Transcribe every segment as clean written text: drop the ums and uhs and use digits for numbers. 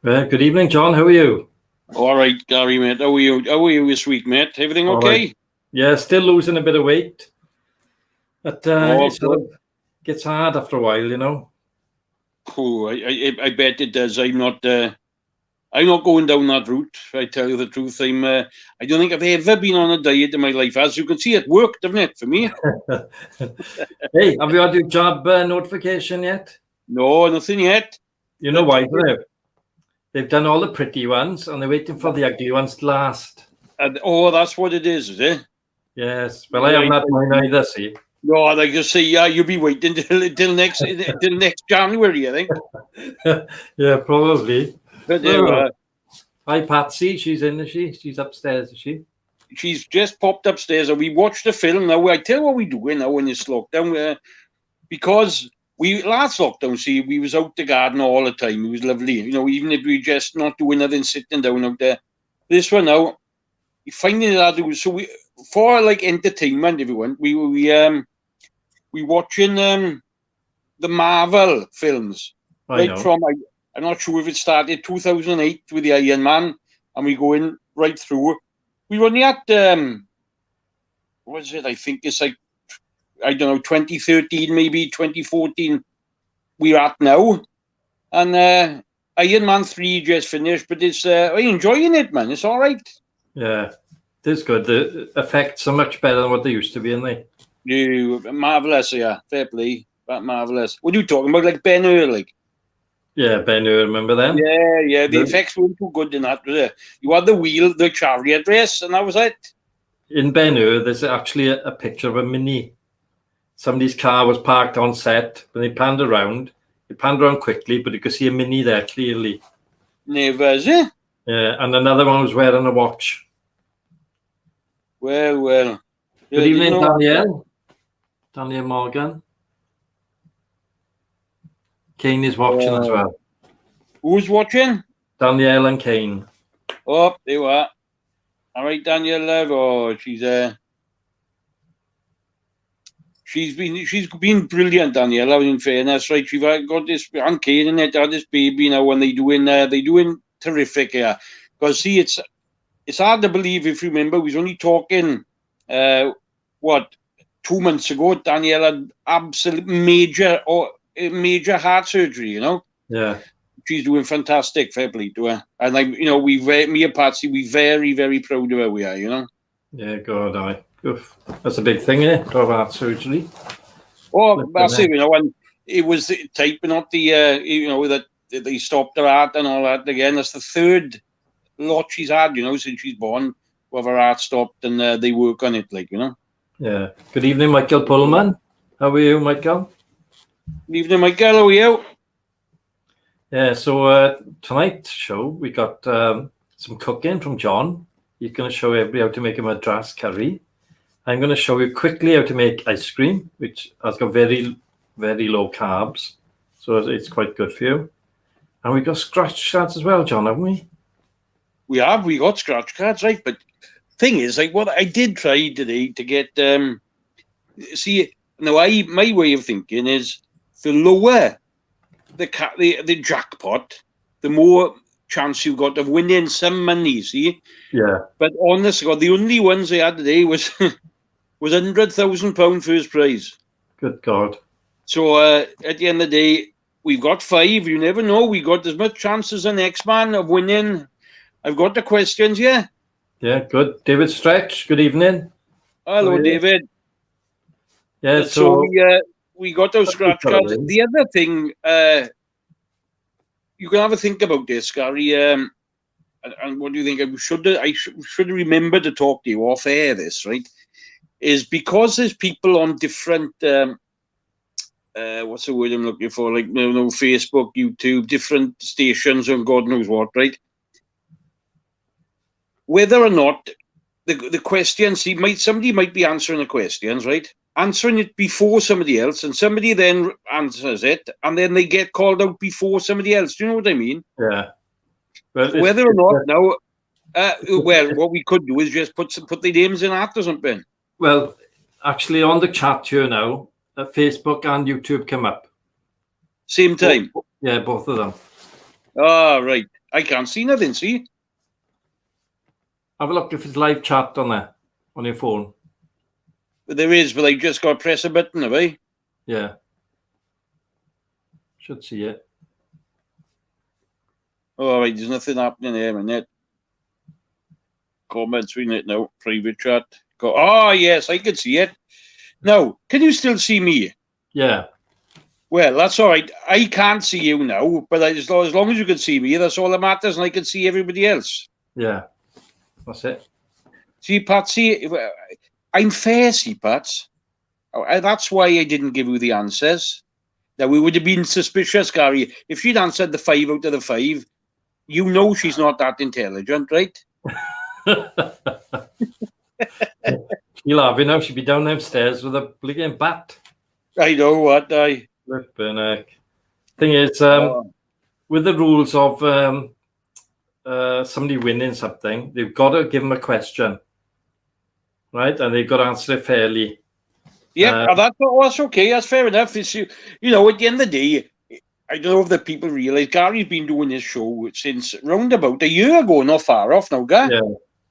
Good evening, John. How are you? All right, Gary, mate. How are you? How are you this week, mate? Everything All okay? right. Yeah, still losing a bit of weight, but Oh, it sort of gets hard after a while, you know. oh, I bet it does. I'm not going down that route. If I tell you the truth, I don't think I've ever been on a diet in my life. As you can see, it worked, doesn't it, for me? Hey, have you had your job notification yet? No, nothing yet. You know why? They've done all the pretty ones, and they're waiting for the ugly ones to last. That's what it is it? Yes. Well, I haven't had mine either, see. No, like you say, yeah, you'll be waiting till next January, I think. Yeah, probably. But there we are. Hi, Patsy. She's in, is she? She's upstairs, is she? She's just popped upstairs, and we watched the film. Now, I tell you what we're doing now in this lockdown, because last lockdown, see, we was out the garden all the time. It was lovely, you know. Even if we just not doing nothing, sitting down out there. This one now, we finding it hard to do. So for like entertainment, everyone, we watching the Marvel films from. I'm not sure if it started 2008 with the Iron Man, and we going right through. We were only at what is it? I think it's like, I don't know, 2013, maybe 2014 we're at now. And Iron Man 3 just finished, but it's I'm enjoying it, man. It's all right. Yeah, it is good. The effects are much better than what they used to be, aren't they? Yeah, marvellous, yeah. Fair play. But marvellous. What are you talking about? Like Ben-Hur, like? Yeah, Ben-Hur, remember them? Yeah. The effects weren't too good in that, was it? You had the chariot race, and that was it. In Ben-Hur, there's actually a picture of a Mini. Somebody's car was parked on set. When they panned around, quickly, but you could see a Mini there clearly. Never, is it? Yeah, and another one was wearing a watch. Well. Good evening, Danielle. Danielle Morgan. Kane is watching as well. Who's watching? Danielle and Kane. Oh, there you are. All right, Danielle, love. Oh, she's been brilliant, Danielle. In fairness, right? She's got this, and Kane in it, had this baby now, and they doing terrific here. Because see, it's hard to believe. If you remember, we was only talking 2 months ago. Danielle had absolute major heart surgery, you know. Yeah. She's doing fantastic, fair play to her. And me and Patsy, we very, very proud of her, we are, you know. Yeah, God, Oof. That's a big thing, eh? To have heart surgery. Oh, that's it, you know, and it was the type, not the, that they stopped her heart and all that again. That's the third lot she's had, you know, since she's born, with her heart stopped, and they work on it, like, you know. Yeah. Good evening, Michael Pullman. How are you, Michael? Good evening, Michael. How are you? Yeah, so tonight's show, we got some cooking from John. He's going to show everybody how to make a Madras curry. I'm going to show you quickly how to make ice cream, which has got very, very low carbs. So it's quite good for you. And we got scratch cards as well, John, haven't we? We got scratch cards, right? But thing is, like, what I did try today to get, see, now my way of thinking is the lower the jackpot, the more chance you got of winning some money, see? Yeah. But honestly, the only ones they had today was £100,000 first prize. Good God. So at the end of the day, we've got 5. You never know. We got as much chance as the next man of winning. I've got the questions, yeah? Yeah, good. David Stretch, good evening. Hello, David. Yeah, so we got those scratch cards. The other thing, you can have a think about this, Gary. And what do you think? I should remember to talk to you off air. This, right, is because there's people on different. What's the word I'm looking for? Like Facebook, YouTube, different stations, and God knows what, right? Whether or not the questions, somebody might be answering the questions, right? Answering it before somebody else, and somebody then answers it, and then they get called out before somebody else. Do you know what I mean? Yeah. Well, whether or not now, what we could do is just put the names in after something. Well, actually, on the chat here now, Facebook and YouTube come up. Same time? Yeah, both of them. Oh, right. I can't see nothing, see? Have a look if it's live chat on there, on your phone. But there is, but I just got to press a button, have I? Yeah. Should see it. All right, there's nothing happening here, man. Comments in it now. Private chat. Oh, yes, I can see it. Now, can you still see me? Yeah. Well, that's all right. I can't see you now, but as long as you can see me, that's all that matters, and I can see everybody else. Yeah. That's it. See, Patsy, I'm fair, see, Pats. That's why I didn't give you the answers. Now, we would have been suspicious, Gary. If she'd answered the 5 out of the 5, you know she's not that intelligent, right? You'll have it now. She'll be down downstairs with a blinking bat. I know what I. Flipping heck. Thing is, with the rules of somebody winning something, they've got to give them a question, right? And they've got to answer it fairly. Yeah, that's okay. That's fair enough. It's, you know, at the end of the day, I don't know if the people realise Gary's been doing this show since round about a year ago, not far off now, Gar.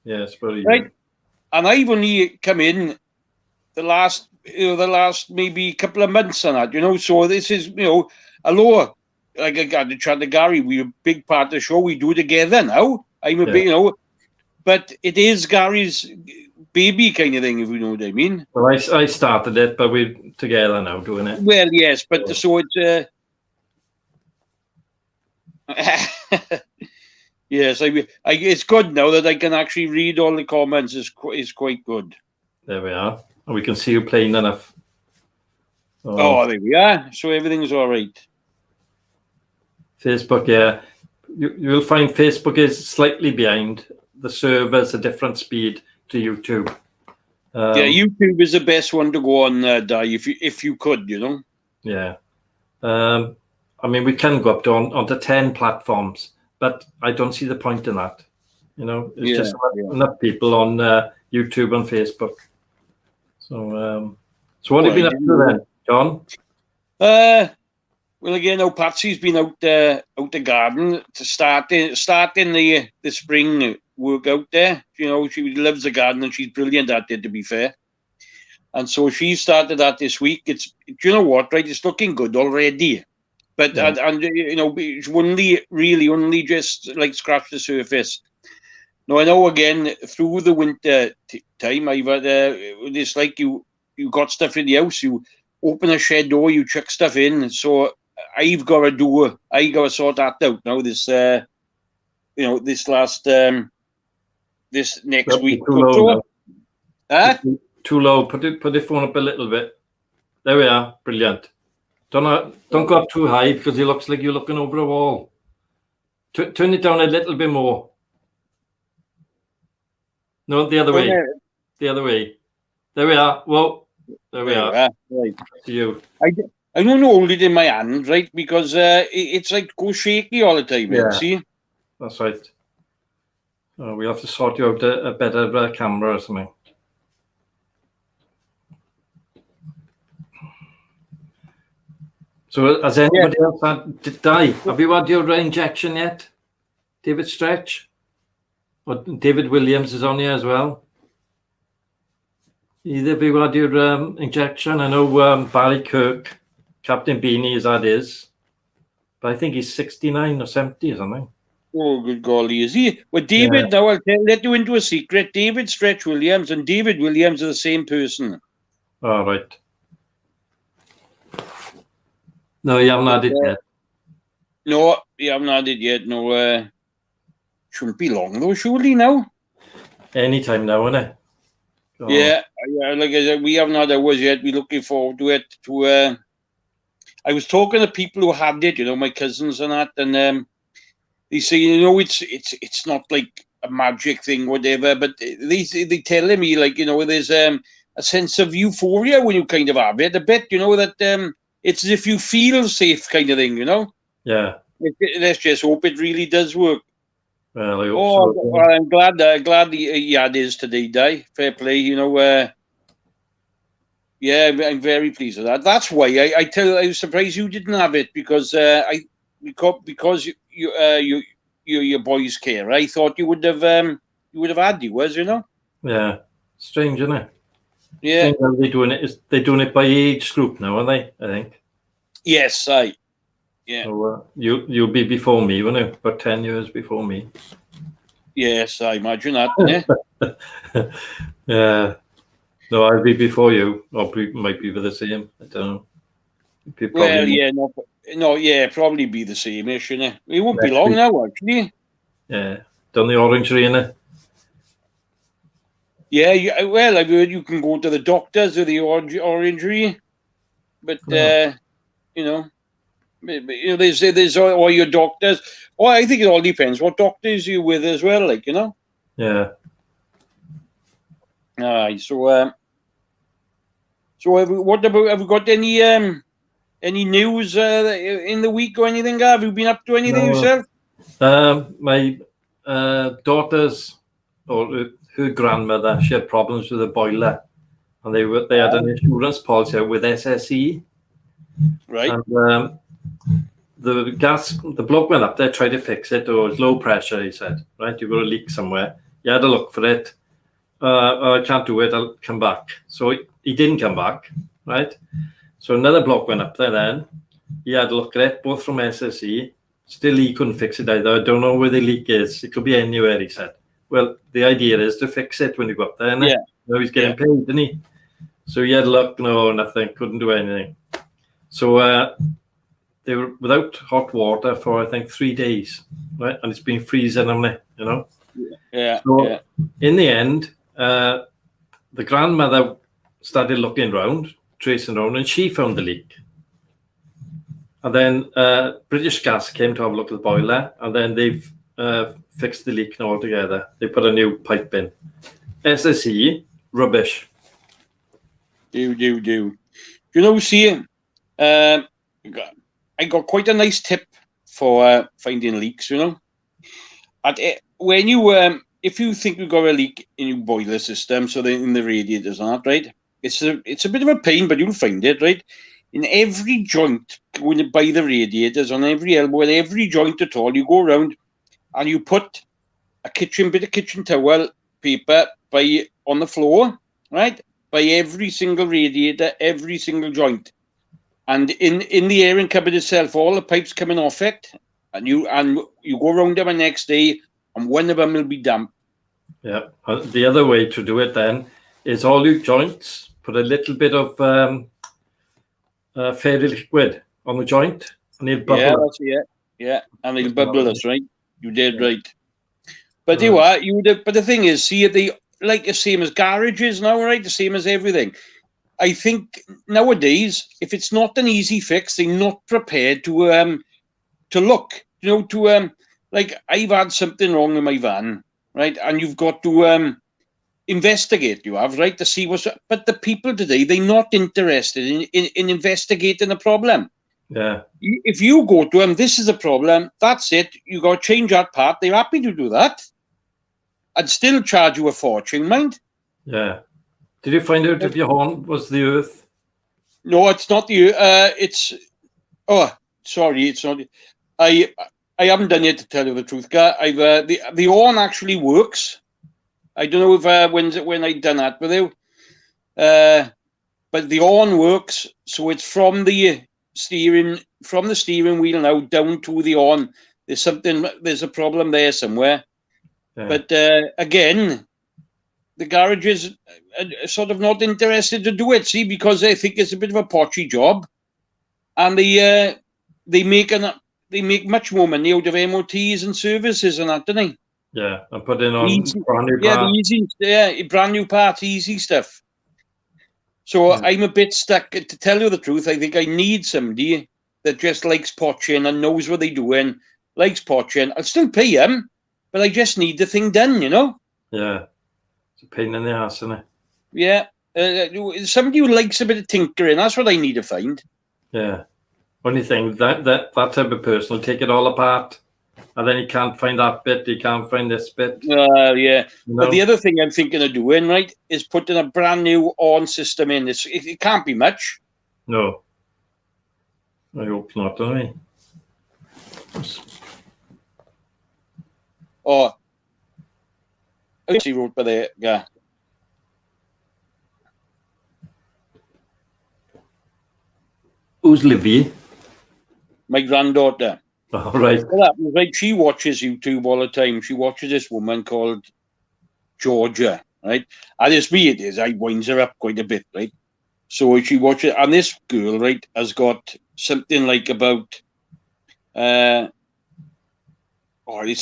Yeah, it's very right. And I've only come in the last maybe couple of months on that, you know. So this is, you know, hello, like I got to chat to Gary. We're a big part of the show. We do it together now. I'm a big, you know, but it is Gary's baby kind of thing, if you know what I mean. Well, I started it, but we're together now doing it. Well, yes, but so it's yes, it's good now that I can actually read all the comments. Is quite good. There we are. And we can see you playing enough. Oh, there we are. So everything's all right. Facebook, yeah. You'll find Facebook is slightly behind. The server's a different speed to YouTube. Yeah, YouTube is the best one to go on, Di, if you could, you know. Yeah. I mean, we can go up to onto 10 platforms, but I don't see the point in that. You know, it's just enough people on YouTube and Facebook. So, what have you been up to then, John? Well, again, now Patsy's been out the garden to starting the spring work out there. You know, she loves the garden and she's brilliant at it, to be fair. And so she started that this week. Do you know what, right? It's looking good already. But and you know, it's only just like scratched the surface. Now I know again through the winter time I've had it's like you got stuff in the house. You open a shed door, you chuck stuff in. So I got to sort that out now. This you know, this next week. Too low. Put the phone up a little bit. There we are. Brilliant. Don't go up too high because it looks like you're looking over a wall. Turn it down a little bit more. No, the other way. The other way. There we are. Well, there we are. Right. To you. I don't hold it in my hand, right? Because it's like go shaky all the time. Yeah. See? That's right. We have to sort you out a better camera or something. So has anybody else have you had your injection yet? David Stretch? Or David Williams is on here as well. Either of you had your injection? I know Barry Kirk, Captain Beanie has had his. But I think he's 69 or 70 or something. Oh, good golly, is he? Well, David, now I'll let you into a secret. David Stretch Williams and David Williams are the same person. All right. No, you haven't had it yet. No, you haven't had it yet. No, shouldn't be long though, surely now. Anytime now, isn't it? Oh. Yeah, like I said, we haven't had ours yet. We're looking forward to it. I was talking to people who had it, you know, my cousins and that, and they say, you know, it's not like a magic thing, whatever, but they telling me, like, you know, there's a sense of euphoria when you kind of have it a bit, you know, that it's as if you feel safe kind of thing, you know? Yeah. Let's just hope it really does work. Well, I hope so. Well, I'm glad he had his today, Di. Fair play, you know. Yeah, I'm very pleased with that. That's why I was surprised you didn't have it because you your boy's care. I thought you would have had yours, you know. Yeah. Strange, isn't it? Yeah. Strange how they're doing it. They're doing it by age group now, aren't they? I think. Yes, yeah. So, you'll be before me, won't you? About 10 years before me. Yes, I imagine that. Yeah. Yeah. No, I'll be before you. Or might be the same. I don't know. Well, yeah, no, yeah, probably be the same ish, you know. It won't be long now, actually. Yeah. Done the orangery, innit? Yeah, well, I've heard you can go to the doctors with the orangery, but you know, they say there's all your doctors. Well, I think it all depends what doctors you're with as well, like, you know. Yeah. Aye, so have we got any news in the week or anything? Have you been up to anything yourself? My daughter's or her grandmother, she had problems with the boiler, and they had an insurance policy with SSE, right? And the bloke went up there, tried to fix it. Oh, it was low pressure, he said. Right, you've got a leak somewhere. You had a look for it. I can't do it. I'll come back. So he didn't come back. Right. So another bloke went up there then. He had a look at it, both from SSE. Still, he couldn't fix it either. I don't know where the leak is. It could be anywhere, he said. Well, the idea is to fix it when you go up there. Yeah. You know, he's getting paid, didn't he? So he had a look. No, nothing. Couldn't do anything. So they were without hot water for, I think, 3 days. Right. And it's been freezing on it, you know. Yeah. So in the end, the grandmother started looking around, tracing around, and she found the leak. And then British Gas came to have a look at the boiler, and then they've fixed the leak altogether. They put a new pipe in. SSE, rubbish. Do. You know, see, I got quite a nice tip for finding leaks, you know. When you if you think you've got a leak in your boiler system, so in the radiators and that, right? It's a bit of a pain, but you'll find it, right? In every joint, when you buy the radiators, on every elbow, in every joint at all, you go around and you put a bit of kitchen towel paper on the floor, right? By every single radiator, every single joint. And in the airing cupboard itself, all the pipes coming off it, and you go around them the next day, and one of them will be damp. Yeah. The other way to do it then is all your joints, put a little bit of fairy liquid on the joint, and it'll bubble. Yeah, and it'll bubble us, right? You did right. But but the thing is, see, they like the same as garages now, right? The same as everything. I think nowadays, if it's not an easy fix, they're not prepared to look, you know, like I've had something wrong in my van, right? And you've got to investigate, you have, right, to see what's. But the people today, they're not interested in investigating the problem. Yeah. If you go to them, this is a problem, that's it, you got to change that part, they're happy to do that. I'd still charge you a fortune, mind. Yeah. Did you find out if your horn was the earth? No, it's not the it's. Oh, sorry, it's not. I haven't done it, to tell you the truth, guy. I've the horn actually works. I don't know if when I done that with you, but the horn works. So it's from the steering wheel now down to the horn. There's a problem there somewhere. Yeah. But again, the garages are sort of not interested to do it. See, because they think it's a bit of a potchy job, and they make much more money out of MOTs and services and that, don't they? Yeah, and put in on brand new parts. Brand new parts, easy stuff. So I'm a bit stuck. To tell you the truth, I think I need somebody that just likes potching and knows what they're doing, likes potching. I'll still pay them, but I just need the thing done, you know? Yeah. It's a pain in the ass, isn't it? Yeah. Somebody who likes a bit of tinkering, that's what I need to find. Yeah. Only thing, that type of person will take it all apart, and then he can't find that bit, he can't find this bit. Yeah. You know? But the other thing I'm thinking of doing, right, is putting a brand new horn system in. It can't be much. No. I hope not, don't I? or she wrote by there, yeah. Who's Livy? My granddaughter. All right. Well, that was right. She watches YouTube all the time. She watches this woman called Georgia, right? And it's me, it is. I winds her up quite a bit, right? So she watches, and this girl, right, has got something like about, it's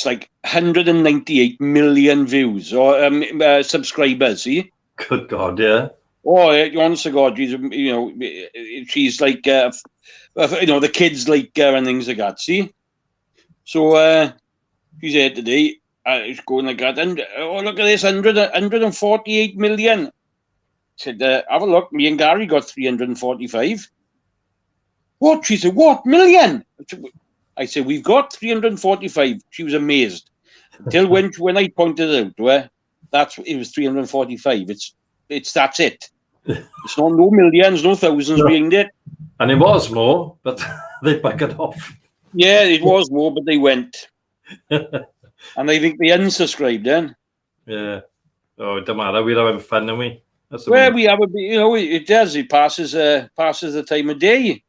like 198 million views or subscribers. See? Good God, yeah. Oh, honest to God, she's like, the kids like her and things like that. See? So she's here today. It's going like that. And look at this, 148 million. Said, have a look. Me and Gary got 345. What? She said, what? Million? I said, we've got 345. She was amazed. Until when I pointed it out to her, it was 345. That's it. It's not no millions, no thousands being it. And it was more, but they back it off. Yeah, it was more, but they went. And I think they unsubscribed then. Yeah. Oh, it don't matter. We're having fun, aren't we? That's well, we have it does. It passes the time of day.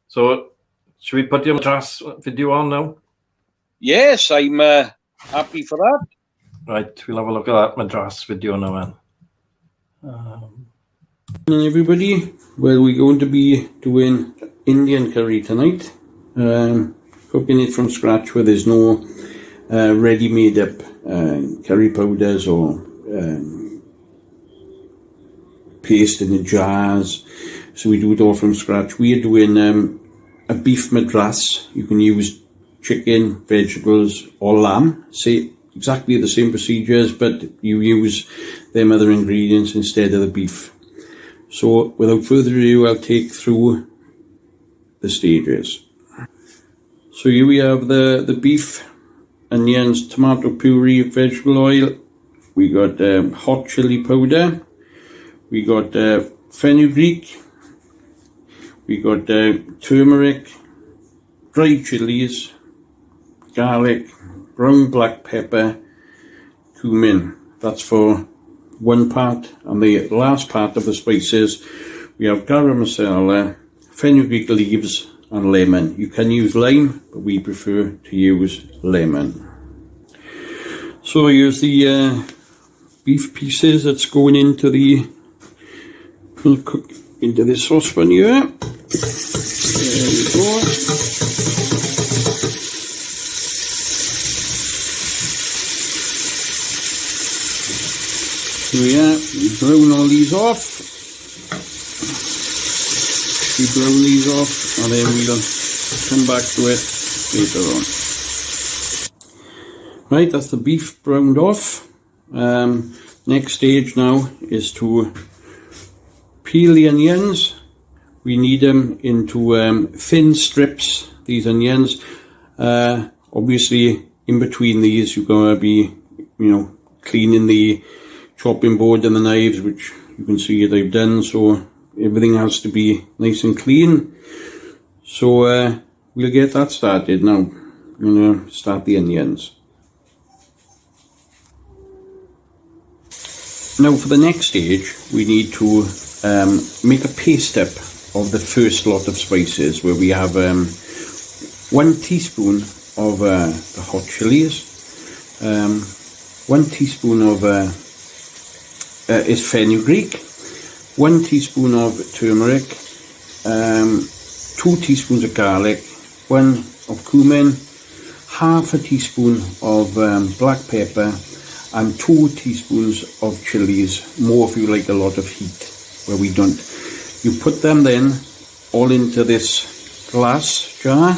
So, should we put your Madras video on now? Yes, I'm happy for that. Right, we'll have a look at that Madras video now, man. Everybody, well, we're going to be doing Indian curry tonight. Cooking it from scratch where there's no ready-made up curry powders or paste in the jars. So we do it all from scratch. We are doing a beef Madras. You can use chicken, vegetables or lamb. Say exactly the same procedures, but you use them other ingredients instead of the beef. So without further ado, I'll take through the stages. So here we have the beef, onions, tomato puree, vegetable oil. We got hot chili powder. We got fenugreek. We got turmeric, dried chilies, garlic, brown black pepper, cumin. That's for one part. And the last part of the spices, we have garam masala, fenugreek leaves and lemon. You can use lime, but we prefer to use lemon. So here's the beef pieces that's going into we'll cook into the saucepan here. There we go. So yeah, we brown all these off. We brown these off and then we'll come back to it later on. Right, that's the beef browned off. Next stage now is to peel the onions. We need them into thin strips, these onions. Obviously in between these you're going to be, cleaning the chopping board and the knives, which you can see that I've done, so everything has to be nice and clean. So we'll get that started now. I'm going to start the onions. Now for the next stage we need to make a paste up of the first lot of spices, where we have 1 teaspoon of the hot chilies, 1 teaspoon of is fenugreek, 1 teaspoon of turmeric, 2 teaspoons of garlic, 1 of cumin, half a teaspoon of black pepper, and 2 teaspoons of chilies, more if you like a lot of heat, where we don't. You put them then all into this glass jar.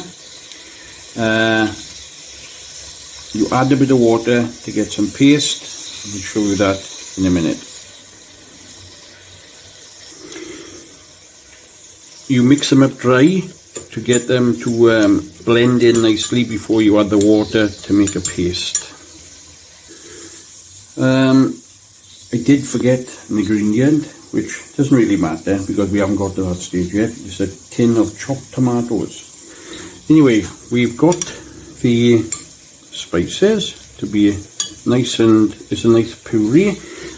You add a bit of water to get some paste. I'll show you that in a minute. You mix them up dry to get them to blend in nicely before you add the water to make a paste. I did forget an ingredient, which doesn't really matter because we haven't got to that stage yet. It's a tin of chopped tomatoes. Anyway, we've got the spices to be nice and it's a nice puree.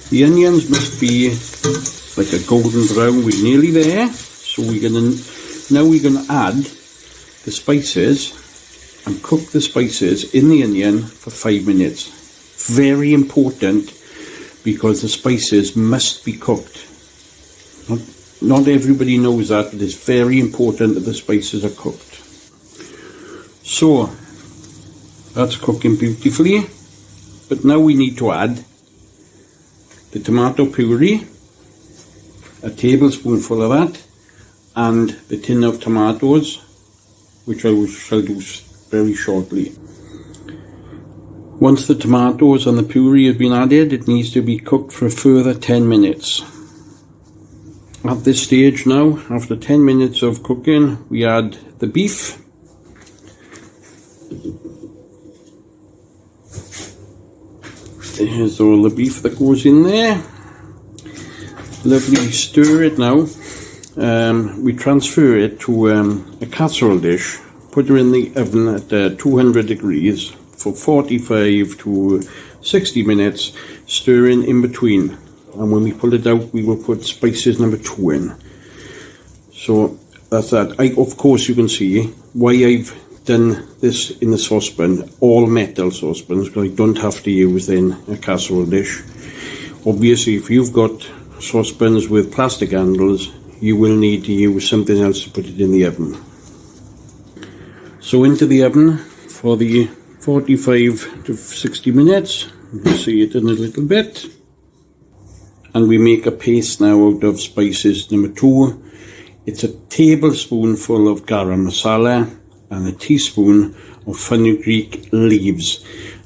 The onions must be like a golden brown. We're nearly there. So we're gonna add the spices and cook the spices in the onion for 5 minutes. Very important because the spices must be cooked. Not everybody knows that, but it's very important that the spices are cooked. So that's cooking beautifully. But now we need to add the tomato puree, a tablespoonful of that, and the tin of tomatoes, which I shall do very shortly. Once the tomatoes and the puree have been added, it needs to be cooked for a further 10 minutes. At this stage now, after 10 minutes of cooking, we add the beef. There's all the beef that goes in there. Lovely, stir it now. We transfer it to a casserole dish, put her in the oven at 200 degrees for 45 to 60 minutes, stirring in between. And when we pull it out, we will put spices number 2 in. So that's that. Of course, you can see why I've done this in the saucepan, all metal saucepans, because I don't have to use then a casserole dish. Obviously, if you've got saucepans with plastic handles, you will need to use something else to put it in the oven. So into the oven for the 45 to 60 minutes. You can see it in a little bit. And we make a paste now out of spices number 2. It's a tablespoonful of garam masala and a teaspoon of fenugreek leaves.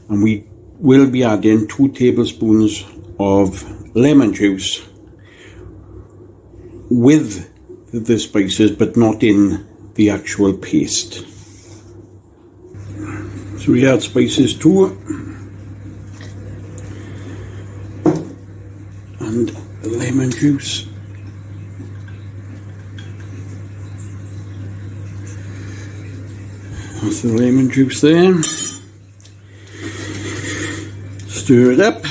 And we will be adding 2 tablespoons of lemon juice with the spices, but not in the actual paste. So we add spices too, and the lemon juice. That's the lemon juice there. Stir it up.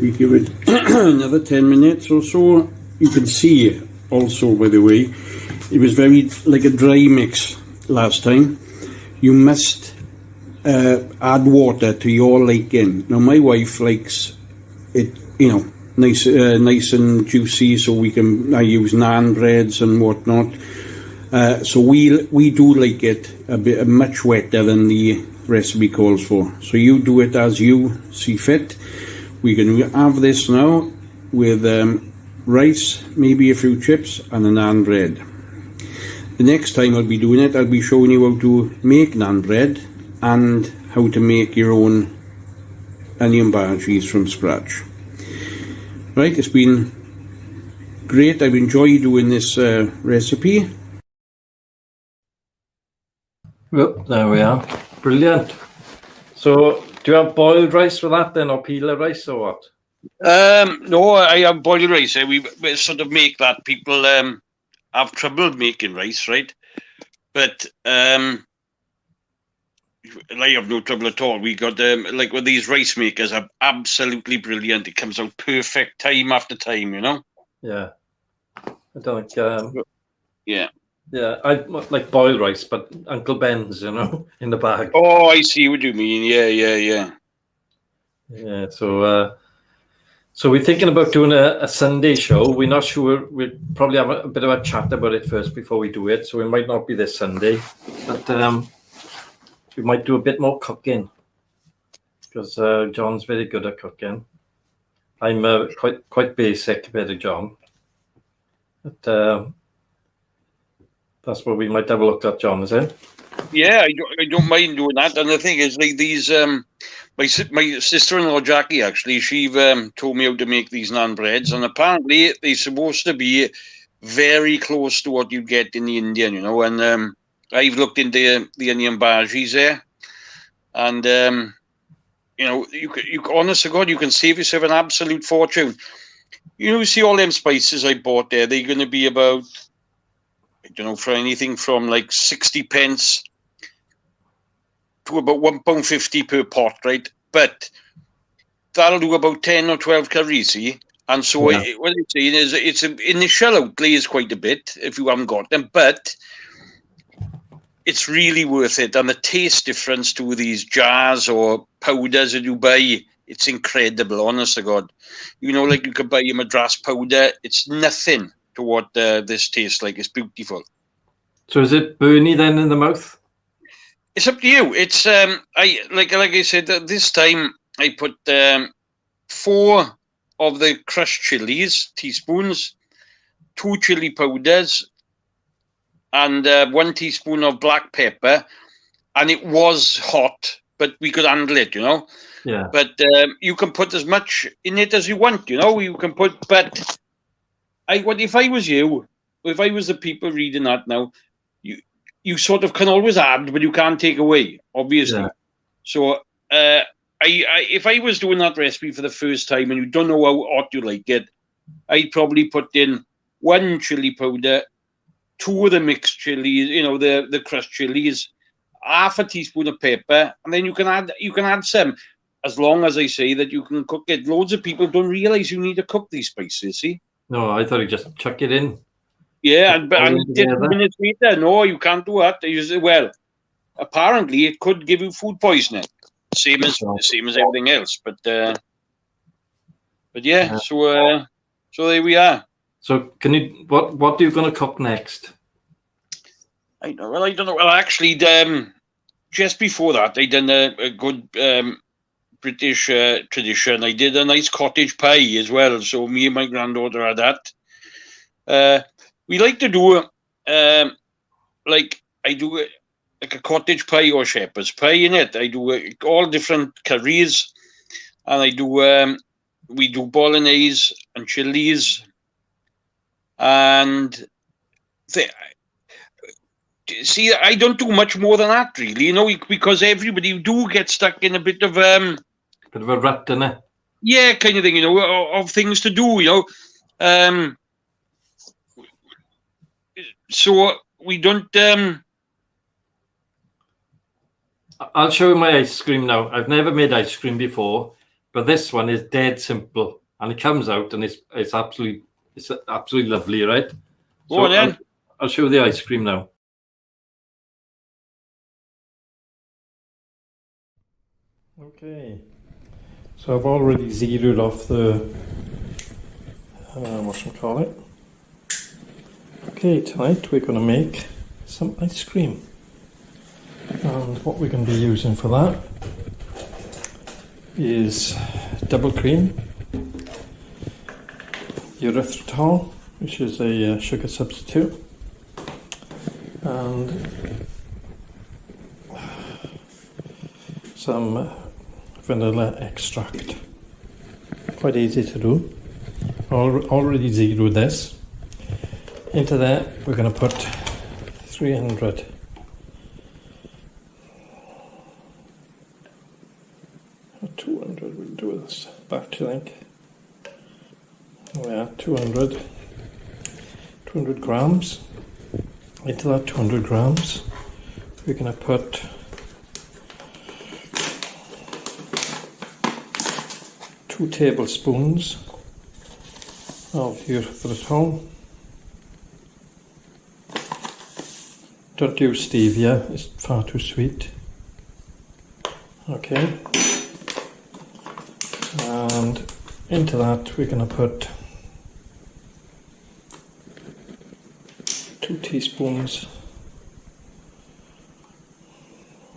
We give it another 10 minutes or so. You can see also, by the way, it was very like a dry mix last time. You must add water to your liking. Now my wife likes it, nice and juicy, so I use naan breads and whatnot. So we do like it a bit much wetter than the recipe calls for. So you do it as you see fit. We're going to have this now with rice, maybe a few chips, and a naan bread. The next time I'll be doing it, I'll be showing you how to make naan bread and how to make your own onion bhajis from scratch. Right, it's been great. I've enjoyed doing this recipe. Well, there we are. Brilliant. So, do you have boiled rice for that then, or peeler rice, or what? No, I have boiled rice. We sort of make that. People have trouble making rice, right? But I have no trouble at all. We got like with these rice makers are absolutely brilliant. It comes out perfect time after time, Yeah. I don't think. Yeah. Yeah, I like boiled rice, but Uncle Ben's, in the bag. Oh, I see what you mean. Yeah. Yeah, so we're thinking about doing a Sunday show. We're not sure. We'll probably have a bit of a chat about it first before we do it. So it might not be this Sunday, but we might do a bit more cooking because John's very good at cooking. I'm quite basic compared to John, but that's what we might have a look at, John, is it? Yeah, I don't mind doing that. And the thing is, like these, my sister-in-law Jackie actually, she told me how to make these naan breads, and apparently they're supposed to be very close to what you get in the Indian, And I've looked into the onion bhajis there, and you honest to God, you can save yourself an absolute fortune. You see all them spices I bought there, they're going to be about, I don't know, for anything from like 60 pence to about £1.50 per pot, right? But that'll do about 10 or 12 curries, see? And so what it's saying is its initial outlay is quite a bit if you haven't got them, but it's really worth it. And the taste difference to these jars or powders that you buy, it's incredible, honest to God. You know, like you could buy a Madras powder, it's nothing to what this tastes like. It's beautiful. So is it burny then in the mouth? It's up to you. It's like I said, this time I put 4 of the crushed chilies, teaspoons, 2 chili powders, and 1 teaspoon of black pepper. And it was hot, but we could handle it, you know. Yeah. But you can put as much in it as you want, you know. You can put, but if I was you, if I was the people reading that now, you sort of can always add, but you can't take away, obviously. Yeah. So if I was doing that recipe for the first time and you don't know how hot you like it, I'd probably put in 1 chili powder, 2 of the mixed chilies, you know, the crushed chilies, half a teaspoon of pepper, and then you can add some, as long as I say that you can cook it. Loads of people don't realize you need to cook these spices, see? No, I thought you just chuck it in. Yeah, and 10 minutes later, no, you can't do that. You say, well, apparently it could give you food poisoning, same as everything else. But yeah, so there we are. So what are you going to cook next? I don't know. Well, actually, just before that, I done a good British tradition. I did a nice cottage pie as well. So me and my granddaughter had that. We like to do like I do like a cottage pie or shepherd's pie in it. I do all different curries, and I do we do bolognese and chilies, and see, I don't do much more than that, really. You know, because everybody do get stuck in a bit of a rut, innit? Yeah, kind of thing. You know, of things to do. You know. So we don't. I'll show you my ice cream now. I've never made ice cream before, but this one is dead simple, and it comes out, and it's absolutely lovely, right? So then. I'll show you the ice cream now. Okay, so I've already zeroed off the whatchamacallit. Okay, tonight we're going to make some ice cream, and what we're going to be using for that is double cream, erythritol, which is a sugar substitute, and some vanilla extract. Quite easy to do. Already zeroed this. Into that we're going to put 300 or 200, we'll do this batch, I think. Yeah, 200 grams. Into that 200 grams we're going to put 2 tablespoons of erythritol. Don't use stevia, it's far too sweet. Okay. And into that we're going to put 2 teaspoons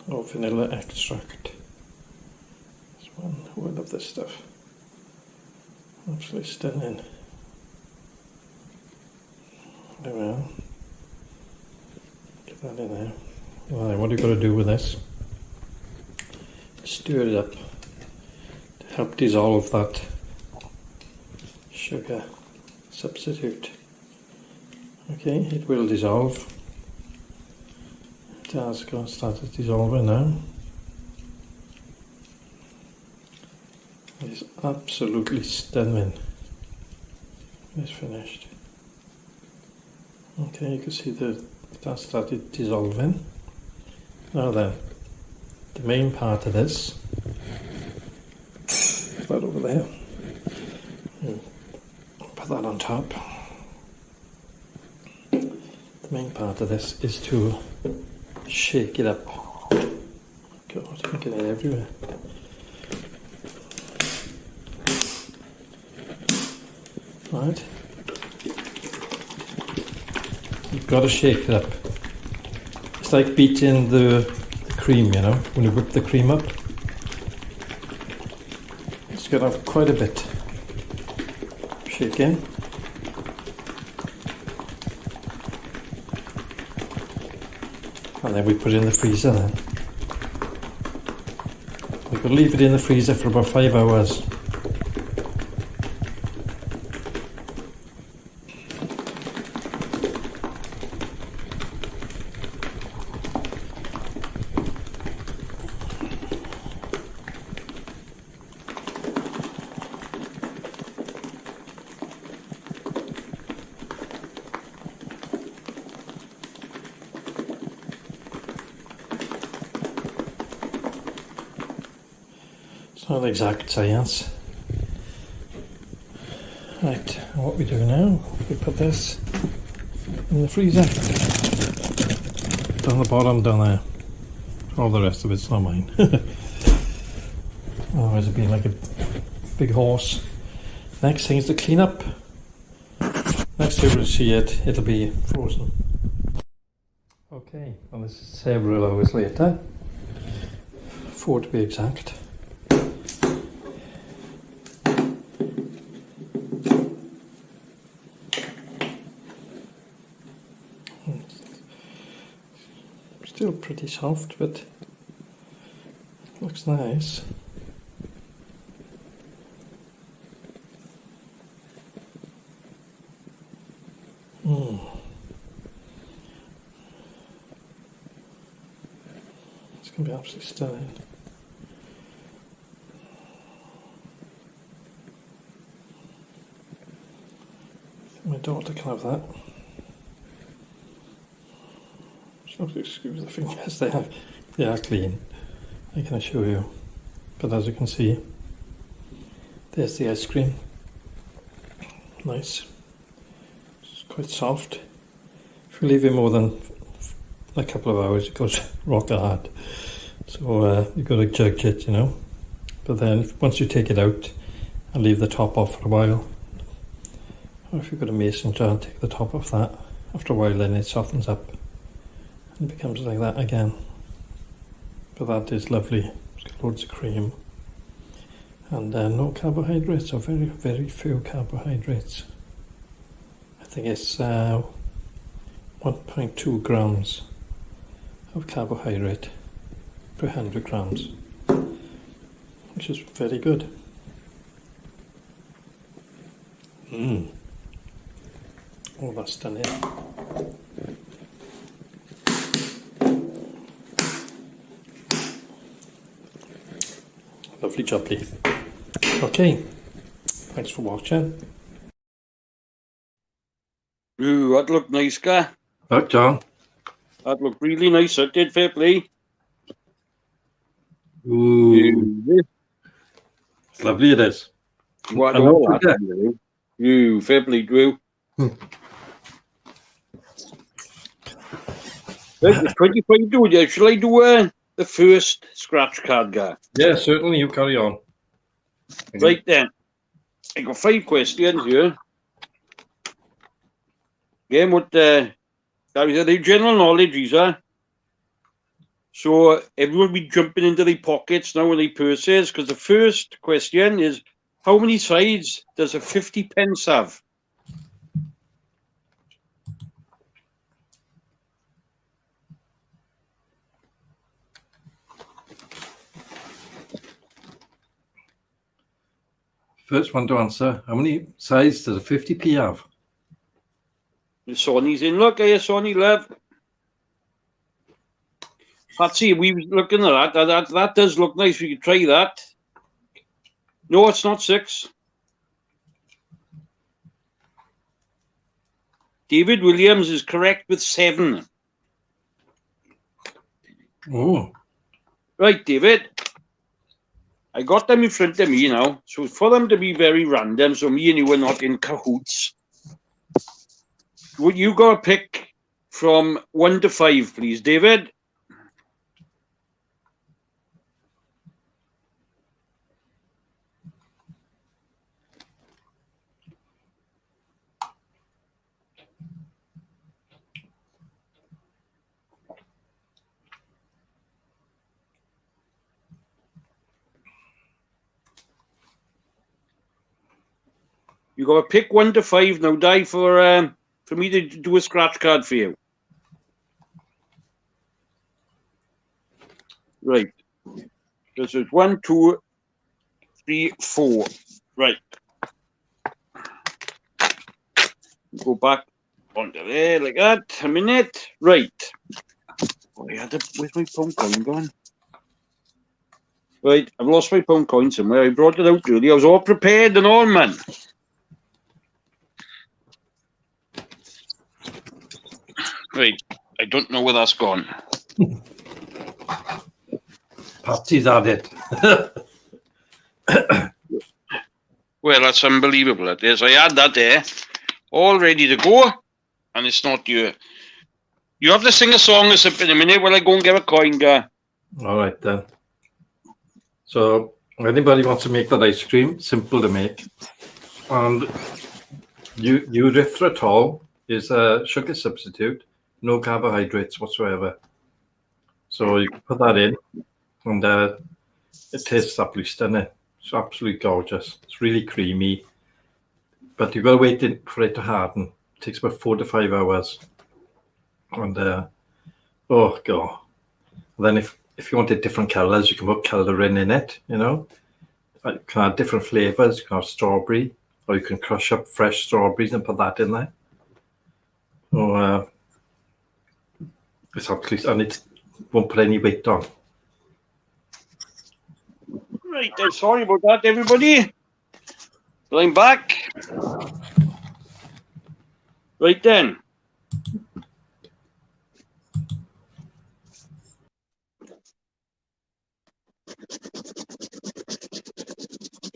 of vanilla extract. This one, I love this stuff. Absolutely stunning. There we are. Get that in there. Right, what are you going to do with this? Stir it up to help dissolve that sugar substitute. Okay, it will dissolve. It has started dissolving now. It's absolutely stunning. It's finished. Okay, you can see that it has started dissolving. Now then, the main part of this. That over there. Put that on top. The main part of this is to shake it up. God, I can get it everywhere. Right. You've got to shake it up. It's like beating the cream, you know, when you whip the cream up. It's got to have quite a bit shaking. And then we put it in the freezer then. We could leave it in the freezer for about 5 hours. It's not exact science. Right, what we do now, we put this in the freezer. Down the bottom, down there. All the rest of it's not mine. Otherwise it'd be like a big horse. Next thing is to clean up. Next time we'll see it, it'll be frozen. Okay, well this is several hours later. 4 to be exact. Still pretty soft, but looks nice. It's going to be absolutely stunning. My daughter can have that. Excuse the fingers, they are clean, I can assure you. But as you can see, there's the ice cream. Nice. It's quite soft. If you leave it more than a couple of hours, it goes rock hard. So you've got to judge it, you know. But then once you take it out and leave the top off for a while, or if you've got a mason jar, take the top off that. After a while then it softens up. It becomes like that again. But that is lovely. It's got loads of cream. And no carbohydrates, or very, very few carbohydrates. I think it's 1.2 grams of carbohydrate per 100 grams. Which is very good. Oh, that's stunning. Lovely jubbly. Okay, thanks for watching. Ooh, that looked nice, guy. Look, John. That looked really nice. It did, fair play. Ooh, it's lovely it is. What all that? Ooh, fair play, Drew. Right, 25 do. Shall I do the first scratch card, guy? Yeah, certainly, you carry on. Right then. I got 5 questions here. Again, what they're general knowledge, these are. So everyone will be jumping into their pockets now when they purses, because the first question is, how many sides does a 50p have? First one to answer, how many sides does a 50p have? Sonny's in. Look, here, Sonny, love. Patsy, we were looking at that. That does look nice. We could try that. No, it's not 6. David Williams is correct with 7. Oh. Right, David. I got them in front of me now. So for them to be very random, so me and you are not in cahoots. Would you go a pick from 1 to 5, please, David? You got to pick 1 to 5 now, Di, for me to do a scratch card for you. Right. This is 1, 2, 3, 4. Right. Go back onto there like that. A minute. Right. Oh, where's my pound coin gone? Right, I've lost my pound coin somewhere. I brought it out earlier. I was all prepared and all, man. Right, I don't know where that's gone. Patsy's had it. Well, that's unbelievable. That is. I had that there, all ready to go, and it's not you. You have to sing a song or something in a minute while I go and get a coin, guy. All right then. So anybody wants to make that ice cream, simple to make, and erythritol is a sugar substitute, no carbohydrates whatsoever. So you put that in, and it tastes absolutely stunning. It's absolutely gorgeous. It's really creamy, but you've got to wait for it to harden. It takes about 4 to 5 hours, and oh god. And then if you wanted different colours, you can put colouring in it. You know, you can add different flavours. You can have strawberry, or you can crush up fresh strawberries and put that in there. So it's absolutely, and it won't put any weight on. Right, I'm sorry about that, everybody. But I'm back. Right then.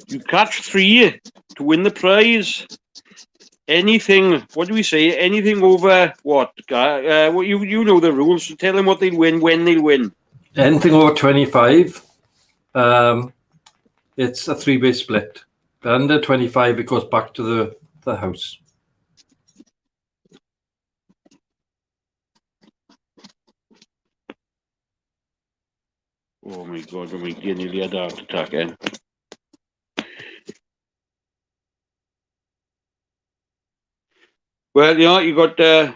You catch 3 to win the prize. Anything, what do we say? Anything over what? Well, you know the rules, so tell them what they'll win, when they'll win. Anything over 25, it's a 3-way split. Under 25, it goes back to the house. Oh my God, I nearly had a heart attack then. Well, yeah, you got 2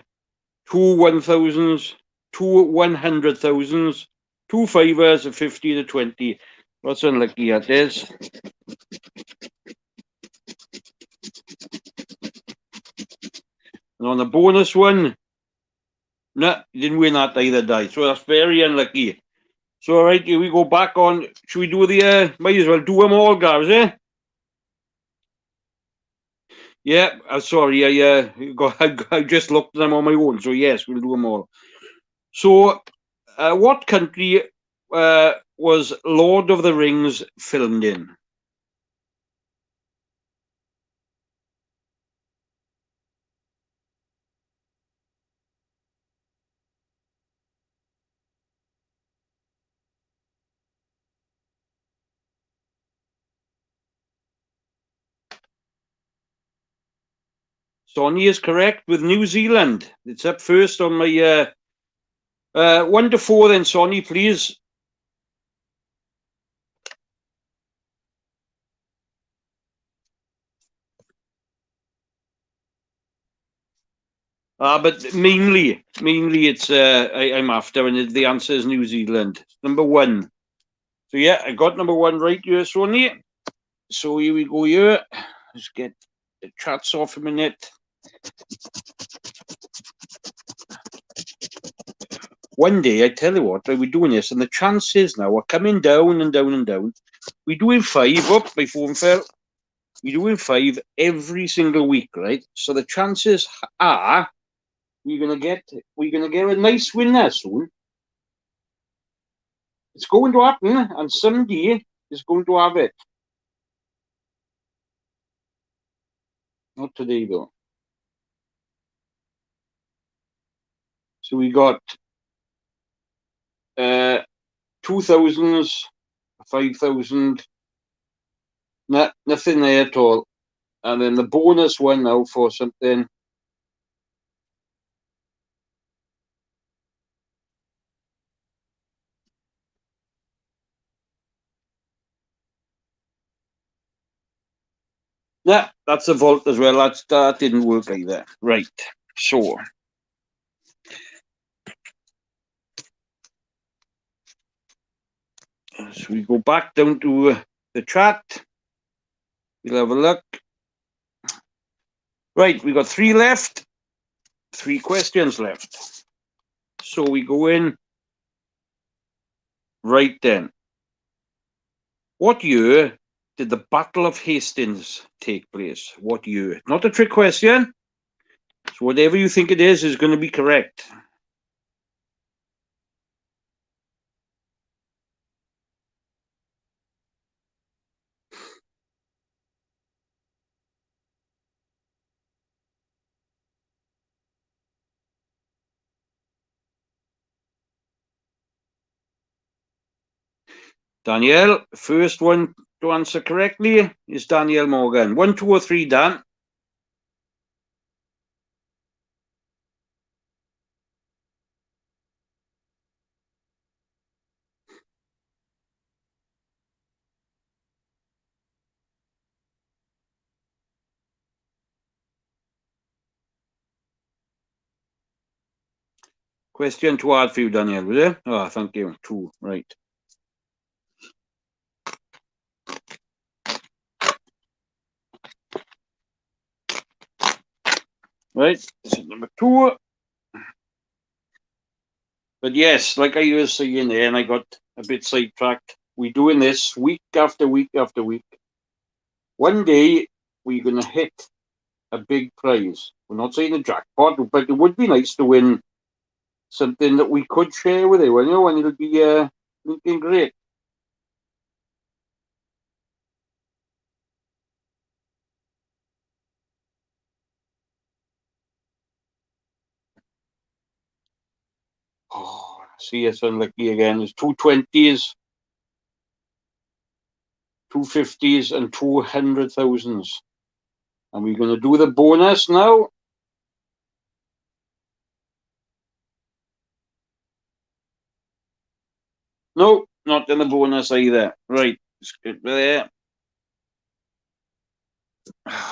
1,000s, 2 100,000s, 2 5s, a 50 and a 20. That's unlucky, that is. And on the bonus one, no, you didn't win that either, Di. So that's very unlucky. So, all right, here we go back on. Should we do the, might as well do them all, guys, eh? Yeah, sorry, I just looked at them on my own. So, yes, we'll do them all. So, what country was Lord of the Rings filmed in? Sonny is correct with New Zealand. It's up first on my 1 to 4 then, Sonny, please. But mainly it's I'm after, and the answer is New Zealand. Number 1. So yeah, I got number 1 right here, Sonny. So here we go here. Let's get the chats off a minute. One day, I tell you what, we're doing this, and the chances now are coming down and down and down. We're doing 5. Oh, my phone fell. We're doing 5 every single week, right? So the chances are we're gonna get a nice winner soon. It's going to happen, and someday is going to have it. Not today, though. So we got 2000s, 5000, nothing there at all. And then the bonus one now for something. Nah, that's a vault as well. That didn't work either. Right. So we go back down to the chat. We'll have a look. Right, we got 3 left. 3 questions left. So we go in right then. What year did the Battle of Hastings take place? What year? Not a trick question. So whatever you think it is going to be correct. Danielle, first one to answer correctly is Danielle Morgan. 1, 2, or 3, Dan? Question too hard for you, Danielle, was it? Oh, thank you. 2, right. Right, this is number 2. But yes, like I was saying there, and I got a bit sidetracked. We're doing this week after week after week. One day, we're going to hit a big prize. We're not saying a jackpot, but it would be nice to win something that we could share with everyone, and it'll be looking great. Oh, see, it's unlucky again. There's 2 20s, 2 50s, and 200,000s. And we're going to do the bonus now. No, not in the bonus either. Right, let's get there.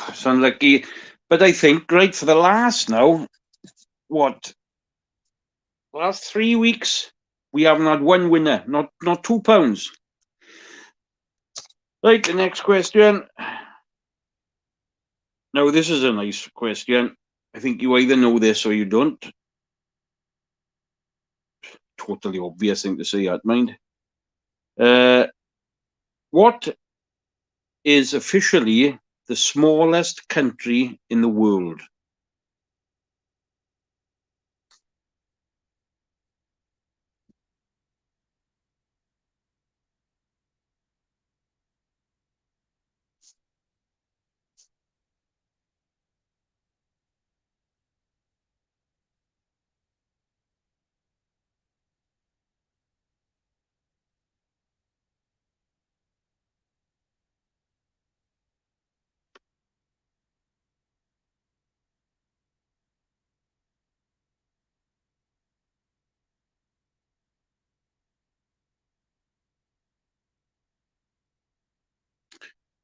It's unlucky. But I think, right, for the last now, what? Last 3 weeks, we haven't had one winner, not £2. Right, the next question. Now, this is a nice question. I think you either know this or you don't. Totally obvious thing to say, that mind. What is officially the smallest country in the world?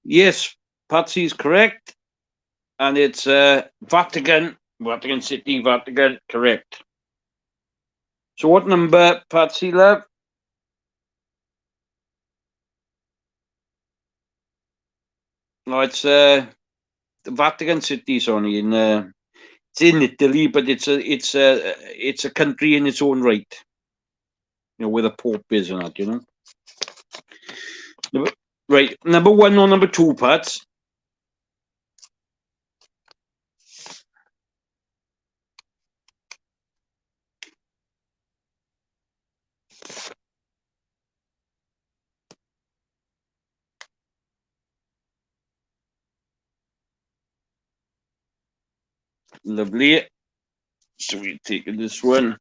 Yes, Patsy's correct. And it's Vatican City, Vatican, correct. So what number, Patsy, love? No, it's the Vatican City, Sonny. It's in Italy, but it's a country in its own right. Where the Pope is and that, Right, number 1 or number 2, Pats? Lovely. So we're taking this one.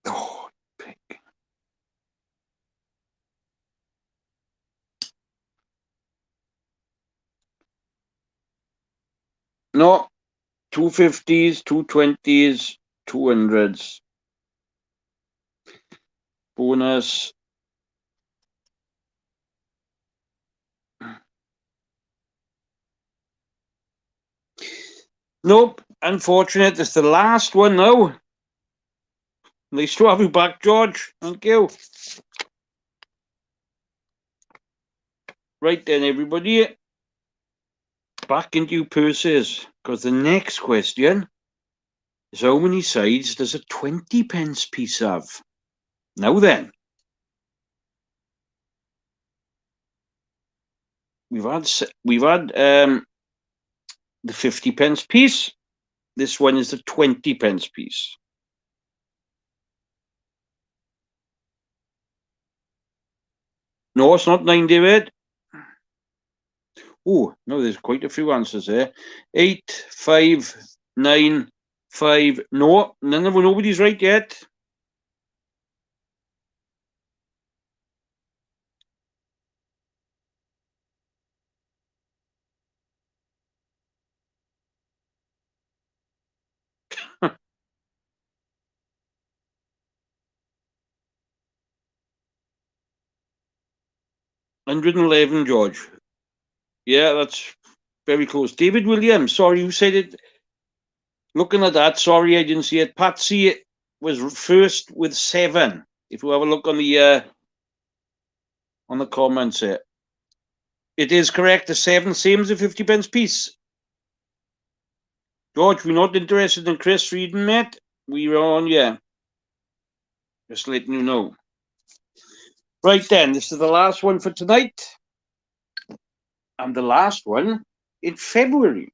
Oh, pink. No, 250s, 220s, 200s. Bonus. Nope, unfortunate. It's the last one now. Nice to have you back, George. Thank you. Right then, everybody. Back into your purses. Because the next question is how many sides does a 20 pence piece have? Now then. We've had the 50 pence piece. This one is the 20 pence piece. No, it's not 9, David. Oh, no, there's quite a few answers there. 8, 5, 9, 5. No, nobody's right yet. $111, George. Yeah, that's very close. David Williams, sorry, you said it. Looking at that, sorry, I didn't see it. Patsy was first with 7. If you have a look on the comments here. It is correct, the 7, same as the 50 pence piece. George, we're not interested in Chris reading, mate. We're on, yeah. Just letting you know. Right then, this is the last one for tonight. And the last one in February.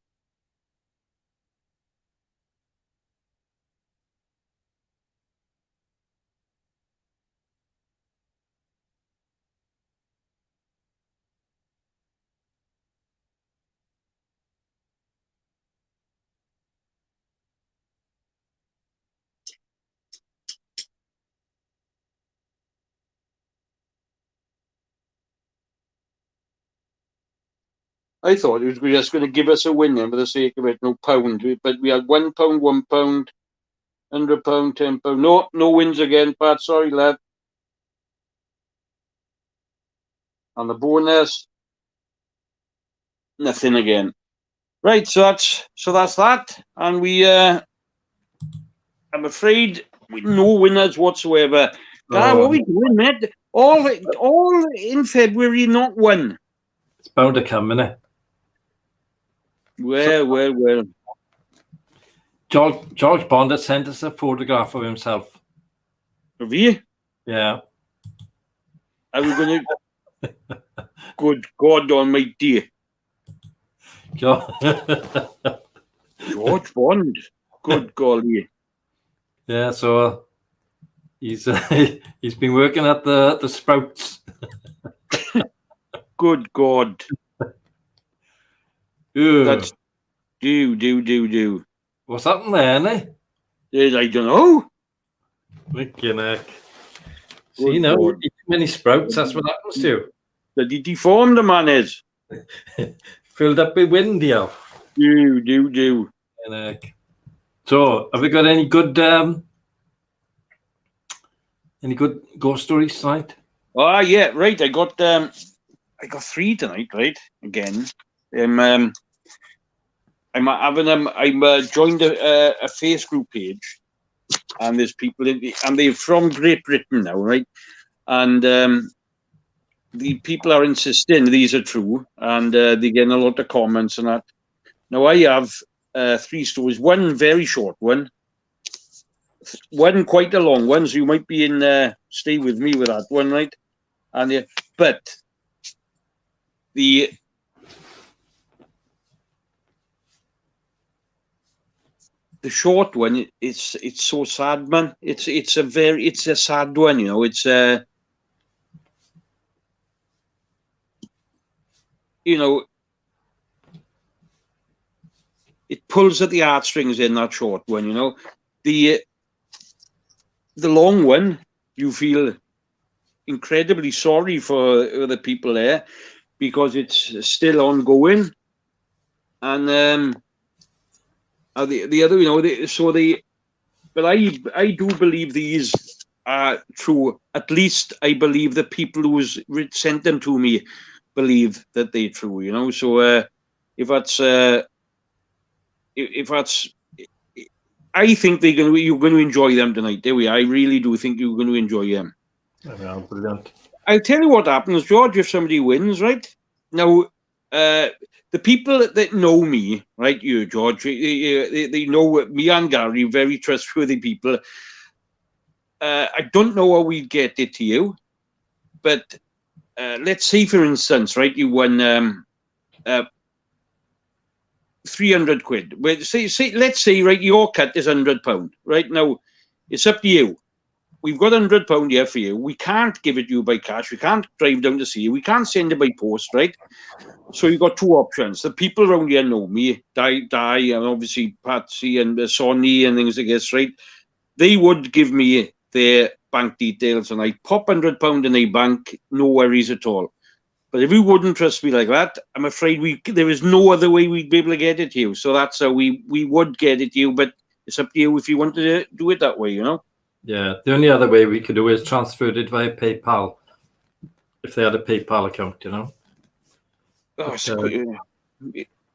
I thought it was just going to give us a win then for the sake of it, no pound. But we had £1, £1, £100, £10. No wins again, Pat. Sorry, lad. And the bonus, nothing again. Right, so that's that. And we I'm afraid no winners whatsoever. God, what are we doing, mate? All in February, not one. It's bound to come, innit? Well. George Bond had sent us a photograph of himself. Have you? Yeah. Are we going to... Good God almighty. George Bond. Good golly. Yeah, so he's been working at the Sprouts. Good God. That's do. What's happened there, innit? I don't know. Wicked heck. See, now you eat too many sprouts, that's what happens to you. That he deformed the man is. Filled up with wind, yeah. Do. So, have we got any good ghost stories tonight? Ah, yeah, right. I got 3 tonight, right? Again. I'm joined a face group page, and there's people and they're from Great Britain now, right? And the people are insisting these are true, and they're getting a lot of comments and that. Now I have 3 stories. One very short one, one quite a long one. So you might be in. Stay with me with that one, right? And but the the short one, it's so sad, man. It's a sad one, you know. It's you know, it pulls at the heartstrings in that short one, you know. The long one, you feel incredibly sorry for the people there because it's still ongoing, and the other, you know, but I do believe these are true. At least I believe the people who sent them to me believe that they're true, you know. So if that's I think you're going to enjoy them tonight. There we are. I really do think you're going to enjoy them. Yeah, brilliant. I'll tell you what happens, George, if somebody wins, right? Now, the people that know me, right, you, George, they know me and Gary, very trustworthy people. I don't know how we'd get it to you, but let's say, for instance, right, you won 300 quid. Well, let's say, right, your cut is £100, right? Now, it's up to you. We've got £100 here for you. We can't give it to you by cash. We can't drive down to see you. We can't send it by post, right? So you've got two options. The people around here know me, Di, and obviously Patsy and Sonny and things like this, right? They would give me their bank details and I pop £100 in a bank, no worries at all. But if you wouldn't trust me like that, I'm afraid there is no other way we'd be able to get it to you. So that's how we would get it to you, but it's up to you if you want to do it that way, you know? Yeah, the only other way we could do is transfer it via PayPal, if they had a PayPal account, you know. Oh,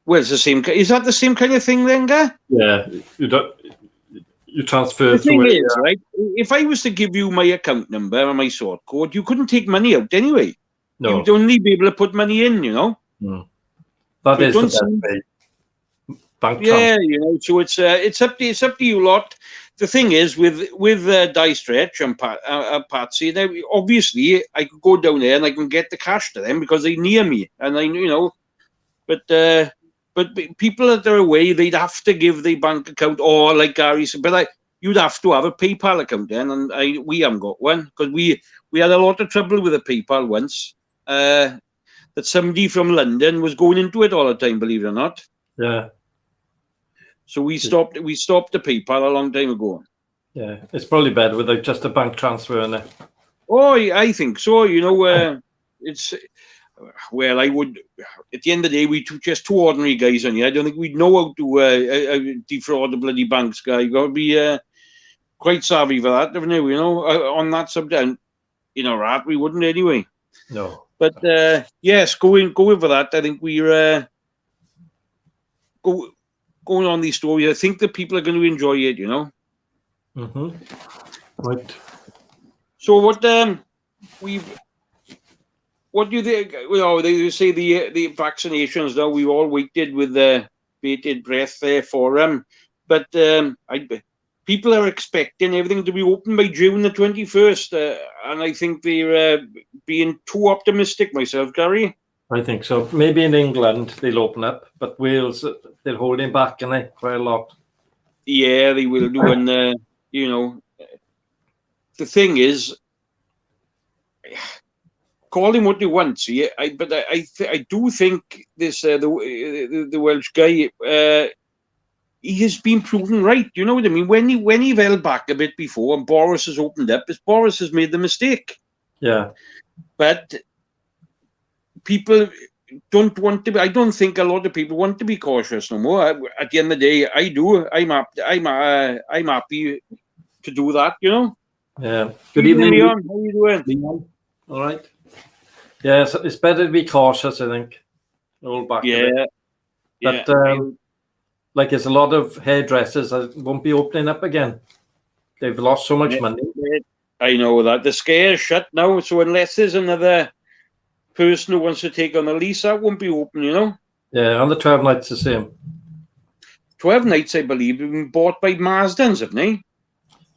well, it's the same. Is that the same kind of thing then, Guy? Yeah, you transfer. The thing is, right? If I was to give you my account number and my sort code, you couldn't take money out anyway. No. You'd only be able to put money in, you know. That is the best way. Bank transfer. Yeah, you know. So it's up to you lot. The thing is, with Die Stretch and Patsy, obviously I could go down there and I can get the cash to them because they're near me, and I, you know. But people that are away, they'd have to give the bank account, or like Gary said, but you'd have to have a PayPal account then, and we haven't got one because we had a lot of trouble with a PayPal once. That somebody from London was going into it all the time, believe it or not. Yeah. So we stopped the PayPal a long time ago. Yeah, it's probably better without just a bank transfer in it. Oh, I think so. You know, it's I would. At the end of the day, we just two ordinary guys on here. I don't think we'd know how to defraud the bloody banks, guy. You got to be quite savvy for that, haven't you? You know, on that subject, you know, right? We wouldn't anyway. No. But yes, going for that. I think we're going on these stories. I think the people are going to enjoy it. You know. Right. So what what do you think? You know, they say the vaccinations now. We all waited with bated breath there for them, but people are expecting everything to be open by June the 21st, and I think they're being too optimistic. Myself, Gary. I think so. Maybe in England they'll open up, but Wales they're holding back, and quite a lot. Yeah, they will do, and you know, the thing is, call him what you want. See, but I do think this the Welsh guy. He has been proven right. You know what I mean? When he fell back a bit before and Boris has opened up, Boris has made the mistake. Yeah. But people don't want to be. I don't think a lot of people want to be cautious no more. At the end of the day, I do. I'm happy to do that. You know. Yeah. Good evening, Leon. How are you doing? Leon. All right. Yeah, it's better to be cautious. I think. Hold back. Yeah. But like there's a lot of hairdressers that won't be opening up again. They've lost so much money. I know that. The scare is shut now. So unless there's another person who wants to take on a lease, that won't be open, you know? Yeah, on the 12 nights the same. 12 nights, I believe, have been bought by Marsdens, haven't they?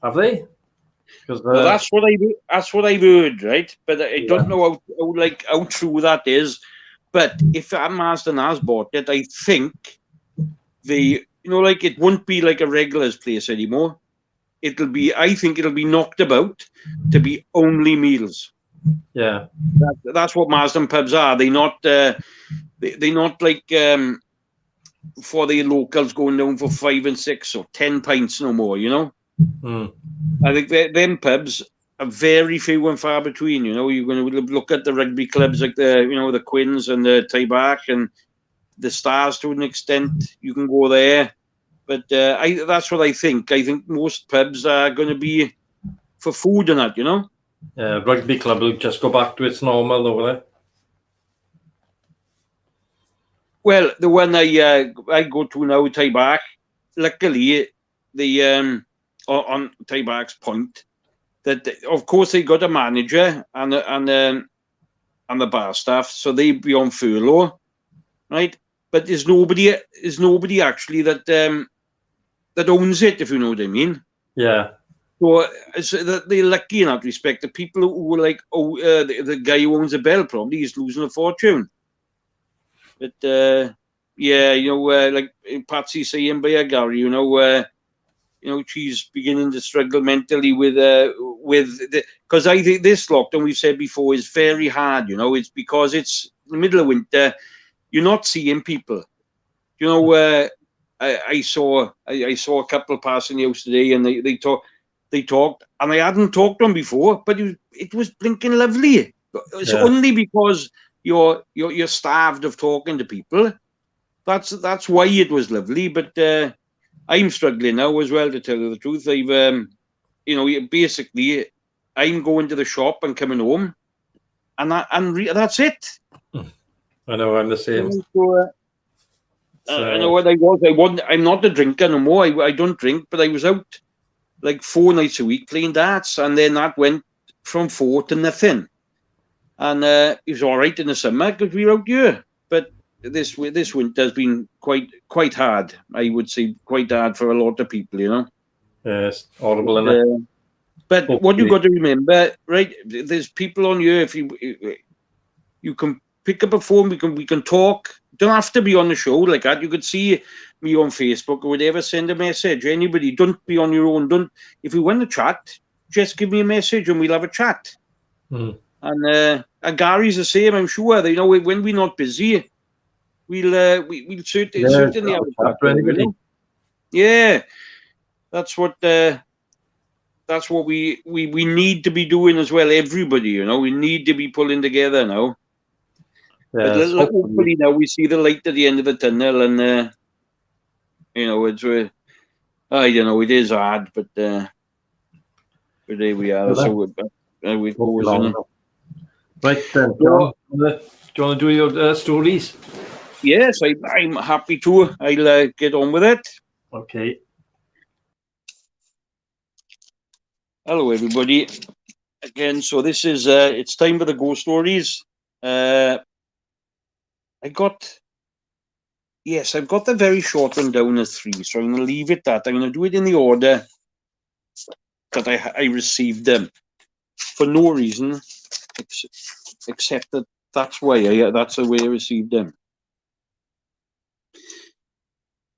Have they? Well, that's what I've heard, right? But I don't know how true that is. But if Marsden has bought it, I think they like it won't be like a regulars place anymore. I think it'll be knocked about to be only meals. Yeah. That's what Marsden pubs are. They're not like for the locals going down for 5 and 6 or 10 pints no more. I think them pubs are very few and far between. You're going to look at the rugby clubs like the Quins and the Tybark and the Stars to an extent. You can go there, but that's what I think. I think most pubs are going to be for food and that. Yeah, rugby club will just go back to its normal over there. Well, the one I go to now, Tybark, luckily the on Tybark's point that of course they got a manager and the bar staff, so they be on furlough, right? But there's nobody actually that owns it, if you know what I mean. Yeah. So they're lucky in that respect. The people who were like, the guy who owns the Bell probably is losing a fortune. But yeah, like Patsy saying by Gary, she's beginning to struggle mentally with because I think this lockdown, we've said before, is very hard. It's because it's the middle of winter. You're not seeing people. I saw a couple passing the house today, and they talked, and I hadn't talked to them before, but it was blinking lovely. It's only because you're starved of talking to people. That's why it was lovely. But I'm struggling now as well, to tell you the truth. I've basically I'm going to the shop and coming home, and that's it. I know, I'm the same. I know what I was. I'm not a drinker no more. I don't drink, but I was out like 4 nights a week playing darts, and then that went from 4 to nothing. And it was all right in the summer because we were out here. But this winter has been quite hard. I would say quite hard for a lot of people. Yeah, it's horrible, isn't it? But what you got to remember, right? There's people on here. If you can pick up a phone, we can talk. Don't have to be on the show like that. You could see me on Facebook or whatever. Send a message. Anybody, don't be on your own. Don't. If you want to chat, just give me a message and we'll have a chat. And Gary's the same, I'm sure. When we're not busy, we'll certainly have a chat for anybody. Yeah, that's what we need to be doing as well. Everybody, we need to be pulling together now. But hopefully now we see the light at the end of the tunnel, and it's I don't know, it is hard, but there we are. So we go. Right then, John, do you want to do your stories? Yes, I'm happy to. I'll get on with it. Okay. Hello, everybody. Again, so this is it's time for the ghost stories. I've got the very short one down as 3, so I'm going to leave it that. I'm going to do it in the order that I received them, for no reason except that that's the way I received them.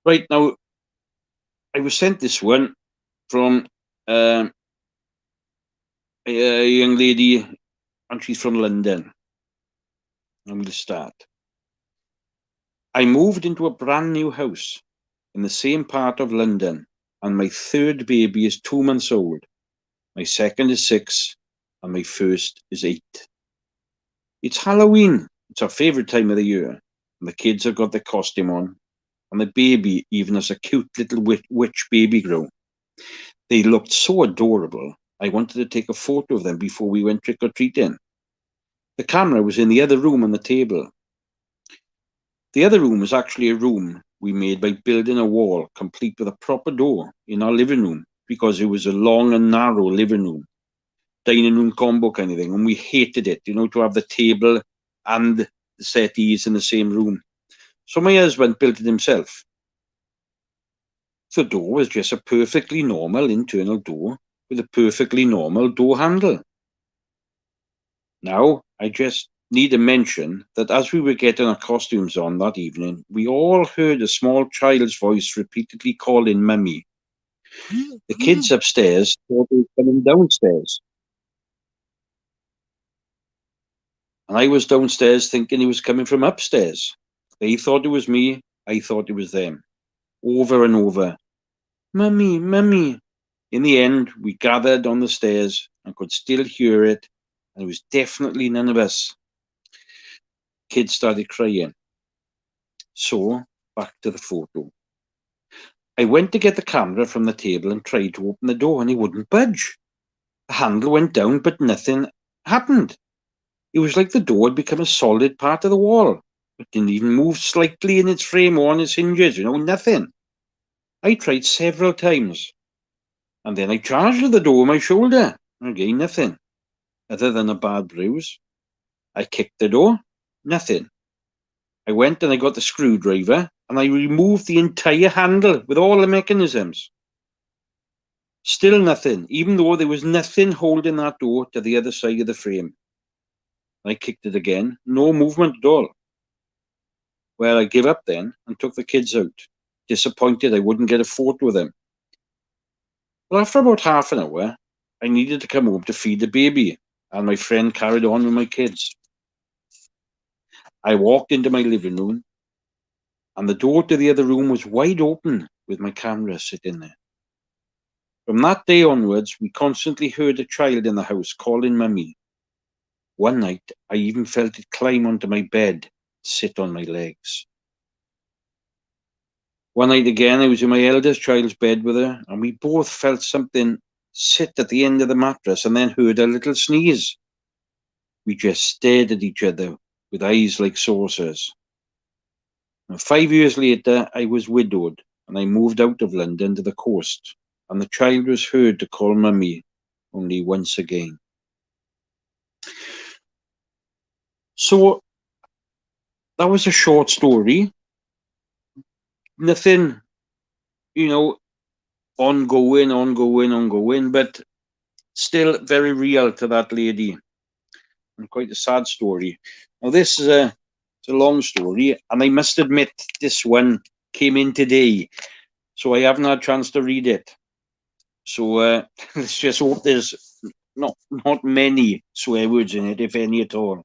Right, now, I was sent this one from a young lady, and she's from London. I'm going to start. I moved into a brand new house in the same part of London, and my 3rd baby is 2 months old. My 2nd is 6, and my 1st is 8. It's Halloween. It's our favourite time of the year, and the kids have got their costume on, and the baby even has a cute little witch baby grow. They looked so adorable, I wanted to take a photo of them before we went trick-or-treating. The camera was in the other room on the table. The other room was actually a room we made by building a wall complete with a proper door in our living room, because it was a long and narrow living room, dining room combo kind of thing, and we hated it, to have the table and the settees in the same room. So my husband built it himself. The door was just a perfectly normal internal door with a perfectly normal door handle. Now I just need to mention that as we were getting our costumes on that evening, we all heard a small child's voice repeatedly calling Mummy. The kids upstairs thought he was coming downstairs. And I was downstairs thinking he was coming from upstairs. They thought it was me, I thought it was them. Over and over. Mummy, Mummy. In the end, we gathered on the stairs and could still hear it, and it was definitely none of us. Kids started crying. So, back to the photo. I went to get the camera from the table and tried to open the door, and it wouldn't budge. The handle went down, but nothing happened. It was like the door had become a solid part of the wall. It didn't even move slightly in its frame or on its hinges, nothing. I tried several times. And then I charged at the door with my shoulder. Again, nothing. Other than a bad bruise. I kicked the door. Nothing. I went and I got the screwdriver and I removed the entire handle with all the mechanisms. Still nothing, even though there was nothing holding that door to the other side of the frame. I kicked it again. No movement at all. Well, I gave up then and took the kids out. Disappointed I wouldn't get a photo of them. But after about half an hour, I needed to come home to feed the baby, and my friend carried on with my kids. I walked into my living room, and the door to the other room was wide open with my camera sitting there. From that day onwards, we constantly heard a child in the house calling Mummy. One night, I even felt it climb onto my bed, sit on my legs. One night again, I was in my eldest child's bed with her, and we both felt something sit at the end of the mattress and then heard a little sneeze. We just stared at each other with eyes like saucers. And 5 years later, I was widowed, and I moved out of London to the coast, and the child was heard to call Mummy only once again. So, that was a short story. Nothing, ongoing, but still very real to that lady. And quite a sad story. Now, this is it's a long story, and I must admit this one came in today, so I haven't had a chance to read it. So let's just hope there's not many swear words in it, if any at all.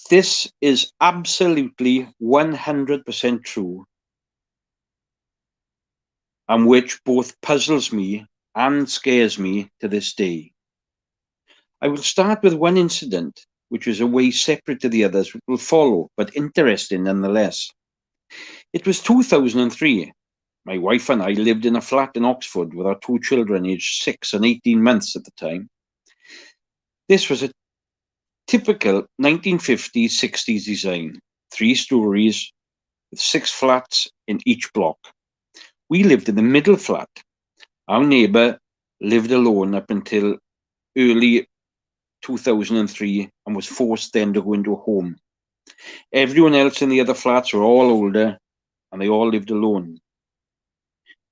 This is absolutely 100% true, and which both puzzles me and scares me to this day. I will start with one incident, which is a way separate to the others, which will follow, but interesting nonetheless. It was 2003. My wife and I lived in a flat in Oxford with our two children, aged 6 and 18 months at the time. This was a typical 1950s, 60s design, 3 stories with 6 flats in each block. We lived in the middle flat. Our neighbour lived alone up until early 2003 and was forced then to go into a home. Everyone else in the other flats were all older and they all lived alone.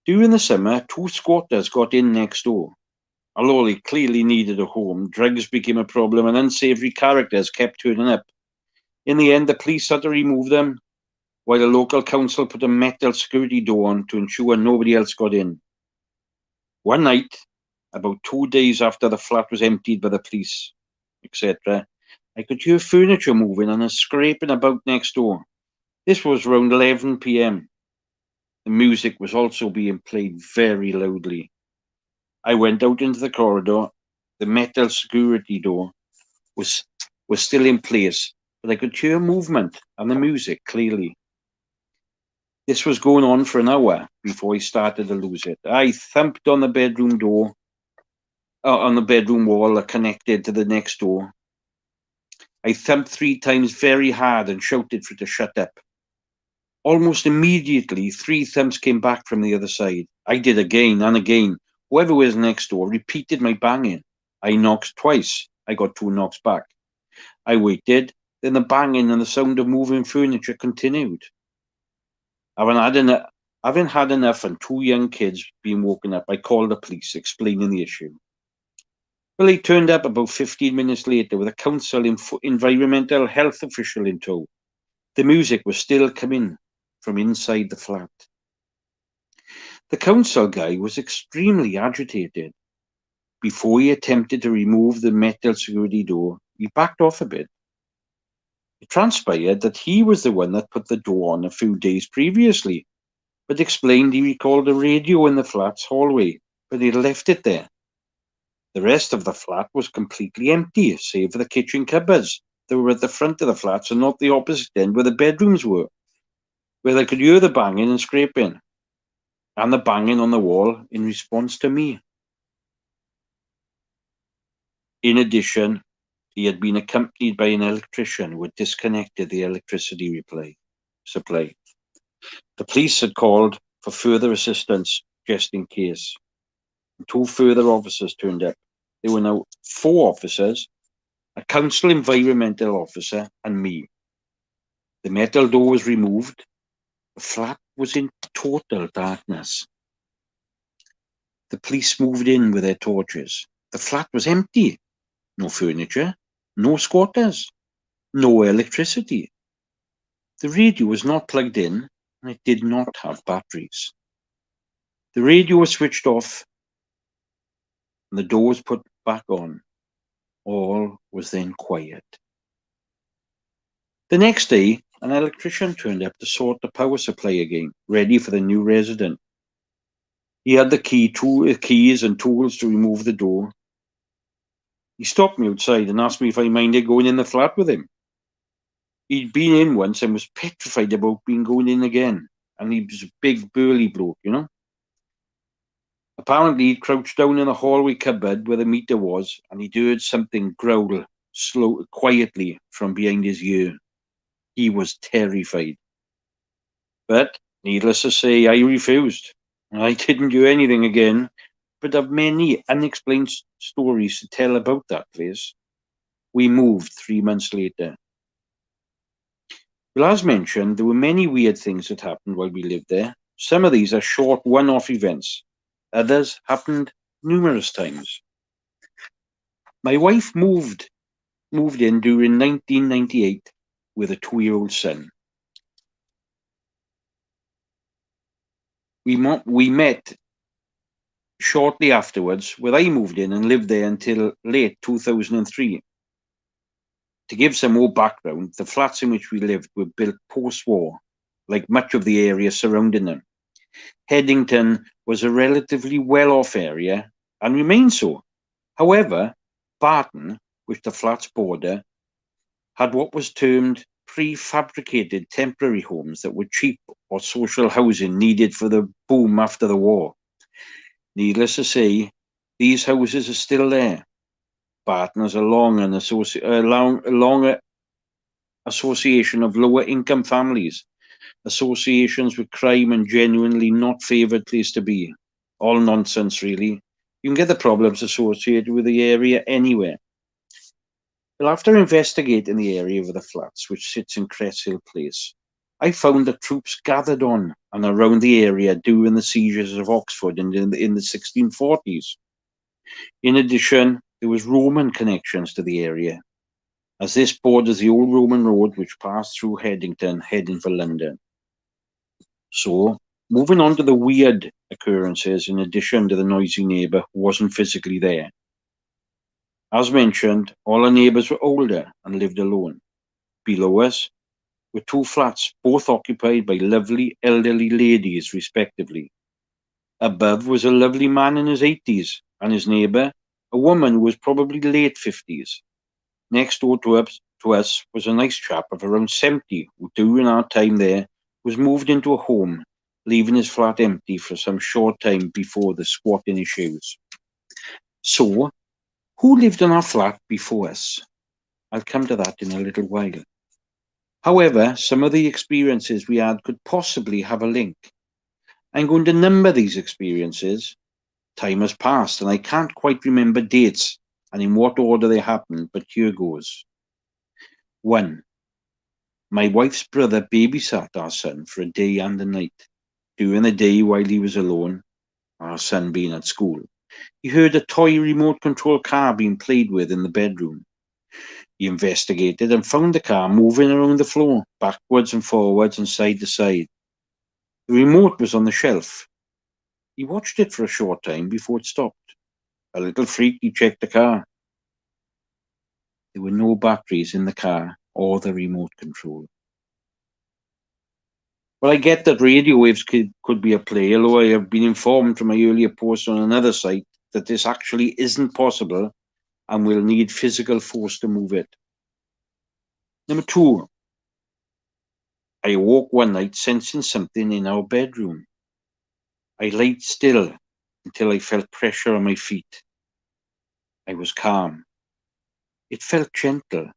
During the summer, 2 squatters got in next door. Although they clearly needed a home, drugs became a problem and unsavoury characters kept turning up. In the end, the police had to remove them, while the local council put a metal security door on to ensure nobody else got in. One night, about 2 days after the flat was emptied by the police, etc., I could hear furniture moving and a scraping about next door. This was around 11 p.m. The music was also being played very loudly. I went out into the corridor. The metal security door was still in place, but I could hear movement and the music clearly. This was going on for an hour before I started to lose it. I thumped on the bedroom door, on the bedroom wall that connected to the next door. I thumped 3 times very hard and shouted for it to shut up. Almost immediately, 3 thumps came back from the other side. I did again and again. Whoever was next door repeated my banging. I knocked twice. I got 2 knocks back. I waited. Then the banging and the sound of moving furniture continued. Having had enough and 2 young kids being woken up, I called the police, explaining the issue. Well, he turned up about 15 minutes later with a council environmental health official in tow. The music was still coming from inside the flat. The council guy was extremely agitated. Before he attempted to remove the metal security door, he backed off a bit. It transpired that he was the one that put the door on a few days previously, but explained he recalled a radio in the flat's hallway, but he left it there. The rest of the flat was completely empty, save for the kitchen cupboards that were at the front of the flats and not the opposite end where the bedrooms were, where they could hear the banging and scraping, and the banging on the wall in response to me. In addition, he had been accompanied by an electrician who had disconnected the electricity supply. The police had called for further assistance just in case. 2 further officers turned up. There were now 4 officers, a council environmental officer, and me. The metal door was removed. The flat was in total darkness. The police moved in with their torches. The flat was empty. No furniture, no squatters, no electricity. The radio was not plugged in, and it did not have batteries. The radio was switched off, and the door was put back on. All was then quiet. The next day, an electrician turned up to sort the power supply again, ready for the new resident. He had the keys and tools to remove the door. He stopped me outside and asked me if I minded going in the flat with him. He'd been in once and was petrified about going in again, and he was a big burly bloke, you know. Apparently, he'd crouched down in the hallway cupboard where the meter was, and he'd heard something growl quietly from behind his ear. He was terrified. But, needless to say, I refused. I didn't do anything again, but I've many unexplained stories to tell about that place. We moved 3 months later. Well, as mentioned, there were many weird things that happened while we lived there. Some of these are short one-off events. Others happened numerous times. My wife moved in during 1998 with a 2-year-old son. We met shortly afterwards, where I moved in and lived there until late 2003. To give some more background, the flats in which we lived were built post-war, like much of the area surrounding them. Headington was a relatively well-off area and remains so. However, Barton, which the flats border, had what was termed prefabricated temporary homes that were cheap or social housing needed for the boom after the war. Needless to say, these houses are still there. Barton has a long association of lower income families, associations with crime, and genuinely not favoured place to be. All nonsense, really. You can get the problems associated with the area anywhere. Well, after investigating the area of the flats, which sits in Cresshill Place, I found that troops gathered on and around the area during the sieges of Oxford in the 1640s. In addition, there was Roman connections to the area, as this borders the old Roman road which passed through Headington, heading for London. So, moving on to the weird occurrences in addition to the noisy neighbour who wasn't physically there. As mentioned, all our neighbours were older and lived alone. Below us were 2 flats, both occupied by lovely elderly ladies, respectively. Above was a lovely man in his 80s, and his neighbour, a woman who was probably late 50s. Next door to us was a nice chap of around 70, who during our time there was moved into a home, leaving his flat empty for some short time before the squatting issues. So, who lived in our flat before us? I'll come to that in a little while. However, some of the experiences we had could possibly have a link. I'm going to number these experiences. Time has passed and I can't quite remember dates and in what order they happened, but here goes. 1. My wife's brother babysat our son for a day and a night. During the day while he was alone, our son being at school, he heard a toy remote control car being played with in the bedroom. He investigated and found the car moving around the floor, backwards and forwards and side to side. The remote was on the shelf. He watched it for a short time before it stopped. A little freaked, he checked the car. There were no batteries in the car or the remote control. Well, I get that radio waves could be a play, although I have been informed from my earlier post on another site that this actually isn't possible and will need physical force to move it. Number 2. I awoke one night sensing something in our bedroom. I laid still until I felt pressure on my feet. I was calm. It felt gentle.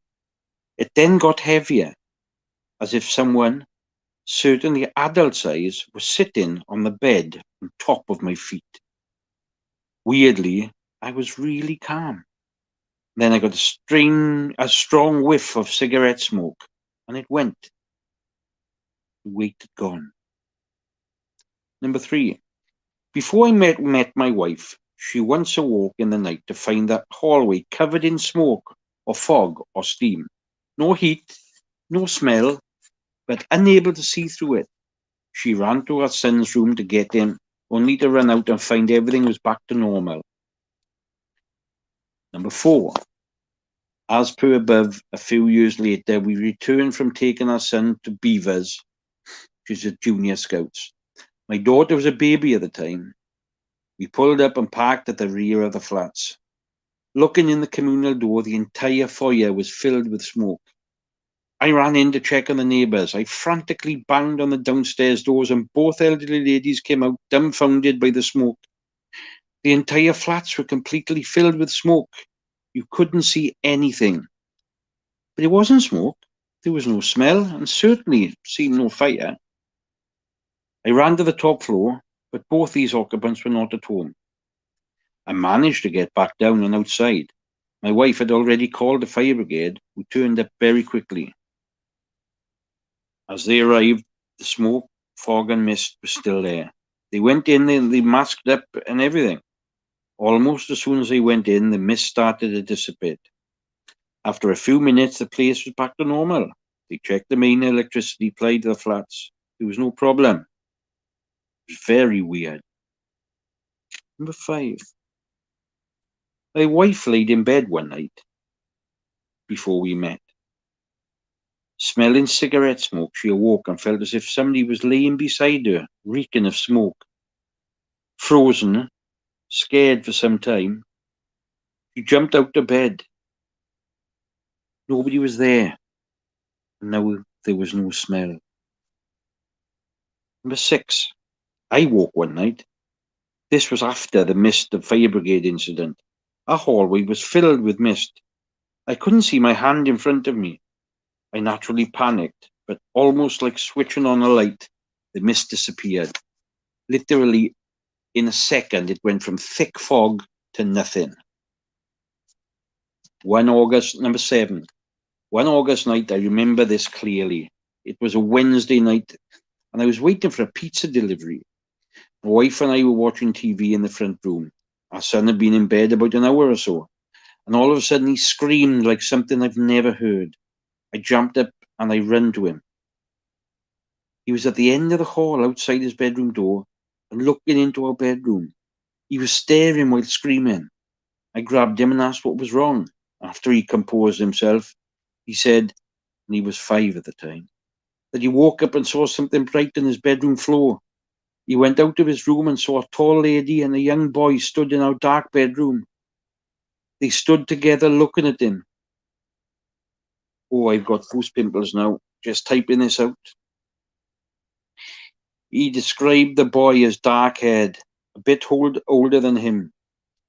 It then got heavier, as if someone, certainly adult size, was sitting on the bed on top of my feet. Weirdly, I was really calm. Then I got a strong whiff of cigarette smoke, and it went. The weight had gone. Number 3. Before I met my wife, she once awoke in the night to find the hallway covered in smoke or fog or steam. No heat, no smell, but unable to see through it. She ran to her son's room to get him, only to run out and find everything was back to normal. Number 4. As per above, a few years later, we returned from taking our son to Beavers, which is a junior scouts. My daughter was a baby at the time. We pulled up and parked at the rear of the flats. Looking in the communal door, the entire foyer was filled with smoke. I ran in to check on the neighbours. I frantically banged on the downstairs doors and both elderly ladies came out dumbfounded by the smoke. The entire flats were completely filled with smoke. You couldn't see anything. But it wasn't smoke. There was no smell and certainly seemed no fire. I ran to the top floor, but both these occupants were not at home. I managed to get back down and outside. My wife had already called the fire brigade, who turned up very quickly. As they arrived, the smoke, fog and mist was still there. They went in and they masked up and everything. Almost as soon as they went in, the mist started to dissipate. After a few minutes, the place was back to normal. They checked the main electricity applied to the flats. There was no problem. It was very weird. Number 5. My wife laid in bed one night before we met. Smelling cigarette smoke, she awoke and felt as if somebody was laying beside her, reeking of smoke. Frozen, scared for some time, she jumped out of bed. Nobody was there, and now there was no smell. Number 6. I woke one night. This was after the mist and fire brigade incident. Our hallway was filled with mist. I couldn't see my hand in front of me. I naturally panicked, but almost like switching on a light, the mist disappeared. Literally, in a second, it went from thick fog to nothing. Number 7. One August night, I remember this clearly. It was a Wednesday night, and I was waiting for a pizza delivery. My wife and I were watching TV in the front room. Our son had been in bed about an hour or so, and all of a sudden he screamed like something I've never heard. I jumped up and I ran to him. He was at the end of the hall outside his bedroom door and looking into our bedroom. He was staring while screaming. I grabbed him and asked what was wrong. After he composed himself, he said, and he was 5 at the time, that he woke up and saw something bright on his bedroom floor. He went out of his room and saw a tall lady and a young boy stood in our dark bedroom. They stood together looking at him. Oh, I've got goose pimples now, just typing this out. He described the boy as dark-haired, a bit older than him.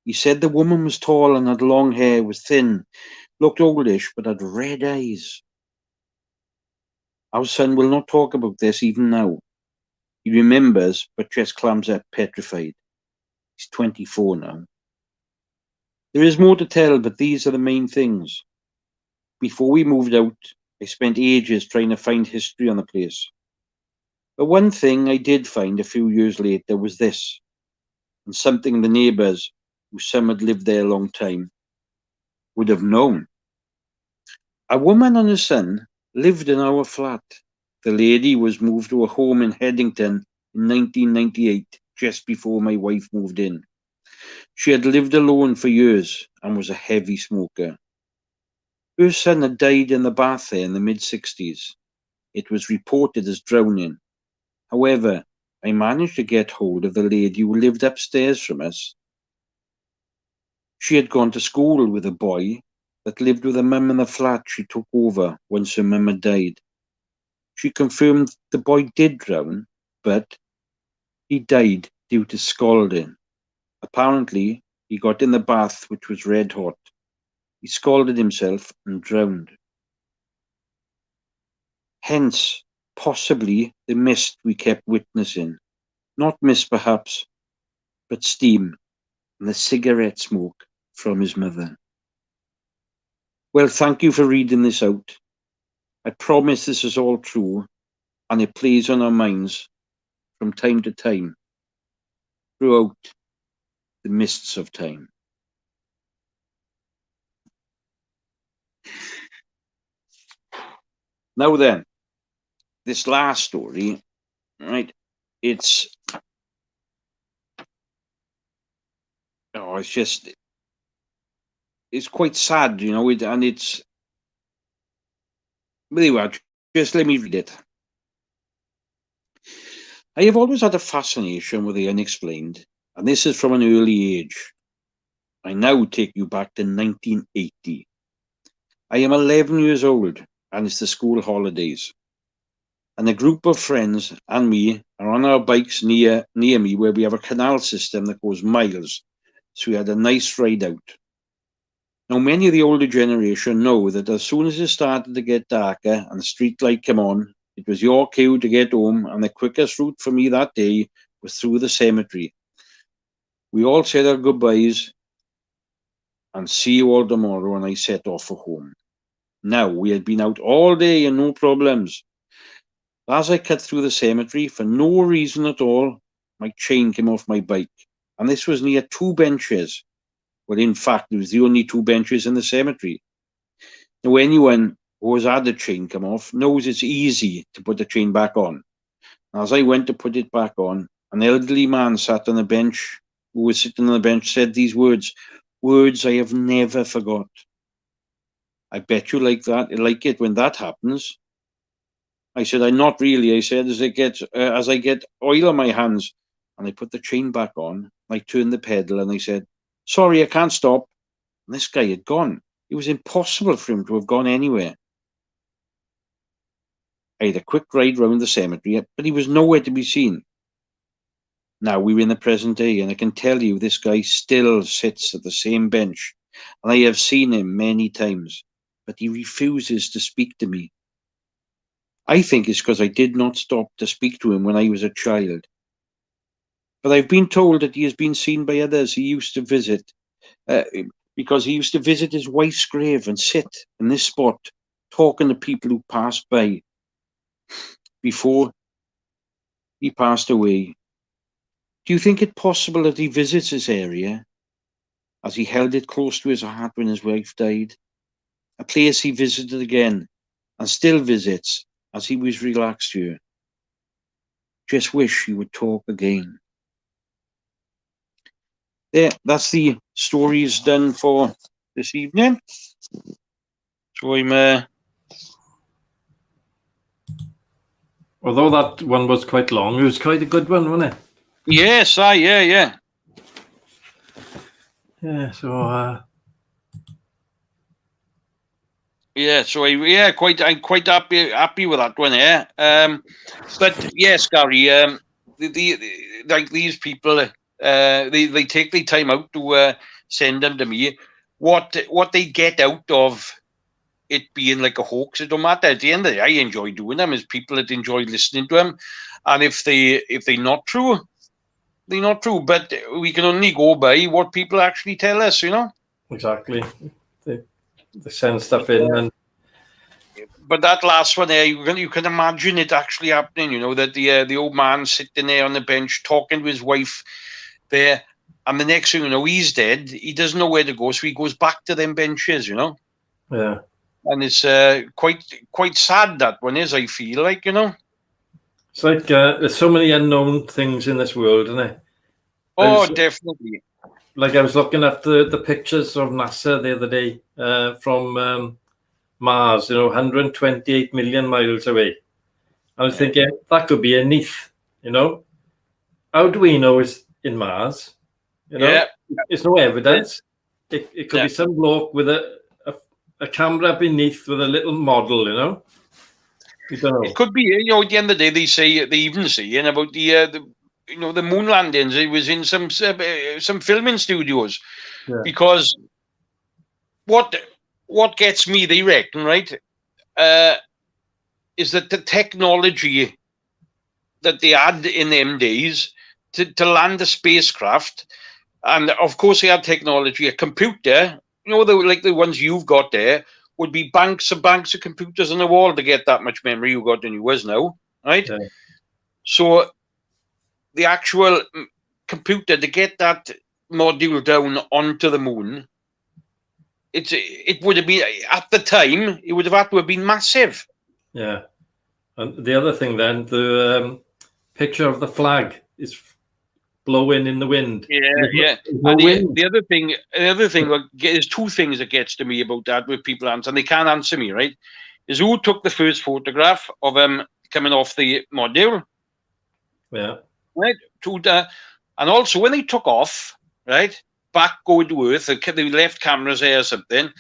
He said the woman was tall and had long hair, was thin, looked oldish, but had red eyes. Our son will not talk about this even now. He remembers, but just clams up, petrified. He's 24 now. There is more to tell, but these are the main things. Before we moved out, I spent ages trying to find history on the place. But one thing I did find a few years later was this, and something the neighbours who some had lived there a long time, would have known. A woman and her son lived in our flat. The lady was moved to a home in Headington in 1998, just before my wife moved in. She had lived alone for years and was a heavy smoker. Her son had died in the bath there in the mid-60s. It was reported as drowning. However, I managed to get hold of the lady who lived upstairs from us. She had gone to school with a boy that lived with a mum in the flat she took over once her mum had died. She confirmed the boy did drown, but he died due to scalding. Apparently, he got in the bath, which was red hot. He scalded himself and drowned. Hence, possibly, the mist we kept witnessing. Not mist, perhaps, but steam and the cigarette smoke from his mother. Well, thank you for reading this out. I promise this is all true, and it plays on our minds from time to time, throughout the mists of time. Now then, this last story, right, it's quite sad, you know, and it's, anyway, just let me read it. I have always had a fascination with the unexplained, and this is from an early age. I now take you back to 1980. I am 11 years old, and it's the school holidays. And a group of friends and me are on our bikes near me, where we have a canal system that goes miles. So we had a nice ride out. Now, many of the older generation know that as soon as it started to get darker and the street light came on, it was your cue to get home, and the quickest route for me that day was through the cemetery. We all said our goodbyes and see you all tomorrow, and I set off for home. Now, we had been out all day and no problems. As I cut through the cemetery, for no reason at all, my chain came off my bike, and this was near two benches. Well, in fact, it was the only two benches in the cemetery. Now, anyone who has had the chain come off knows it's easy to put the chain back on. As I went to put it back on, an elderly man sat on a bench, who was sitting on the bench, said these words I have never forgot. I bet you like it when that happens. I said, I'm not really. I said, as I get oil on my hands, and I put the chain back on, I turned the pedal and I said, sorry, I can't stop. And this guy had gone. It was impossible for him to have gone anywhere. I had a quick ride round the cemetery, but he was nowhere to be seen. Now we're in the present day, and I can tell you this guy still sits at the same bench, and I have seen him many times, but he refuses to speak to me. I think it's because I did not stop to speak to him when I was a child. But I've been told that he has been seen by others he used to visit, because he used to visit his wife's grave and sit in this spot, talking to people who passed by before he passed away. Do you think it possible that he visits this area, as he held it close to his heart when his wife died? A place he visited again, and still visits, as he was relaxed here. Just wish he would talk again. There, that's the stories done for this evening. So I'm Although that one was quite long, it was quite a good one, wasn't it? yes, yeah. Yeah, so Yeah, so I'm quite happy with that one, yeah. But yes, Gary, the like these people, they take the time out to send them to me. What they get out of it being like a hoax, it don't matter. At the end of the day, I enjoy doing them. As people that enjoy listening to them, and if they're not true, they're not true. But we can only go by what people actually tell us, you know. exactly. They send stuff in, and but that last one there, you can imagine it actually happening. You know that the old man sitting there on the bench talking to his wife there, And the next thing you know, he's dead. He doesn't know where to go, so he goes back to them benches, Yeah. And it's quite sad, that one is, I feel like, It's like there's so many unknown things in this world, isn't it? Oh, definitely. Like I was looking at the pictures of NASA the other day from Mars, 128 million miles away. I was thinking that could be a Neath, How do we know it's in Mars? Yeah. There's no evidence. It could be some bloke with a camera beneath with a little model, You don't know. It could be, at the end of the day, they even say about the moon landings. It was in some filming studios, because what gets me, they reckon, right, is that the technology that they had in them days to land a spacecraft, and of course they had technology, a computer, like the ones you've got there, would be banks of computers on the wall to get that much memory you got than you was now, right? Yeah. So the actual computer to get that module down onto the moon, it would have been, at the time, it would have had to have been massive. Yeah. And the other thing then, the picture of the flag is blowing in the wind. Yeah. No wind. The other thing, there's two things that gets to me about that with people answer, and they can't answer me, right? Is who took the first photograph of coming off the module? Yeah. Right. And also when they took off, right, back going to Earth, they left cameras there or something.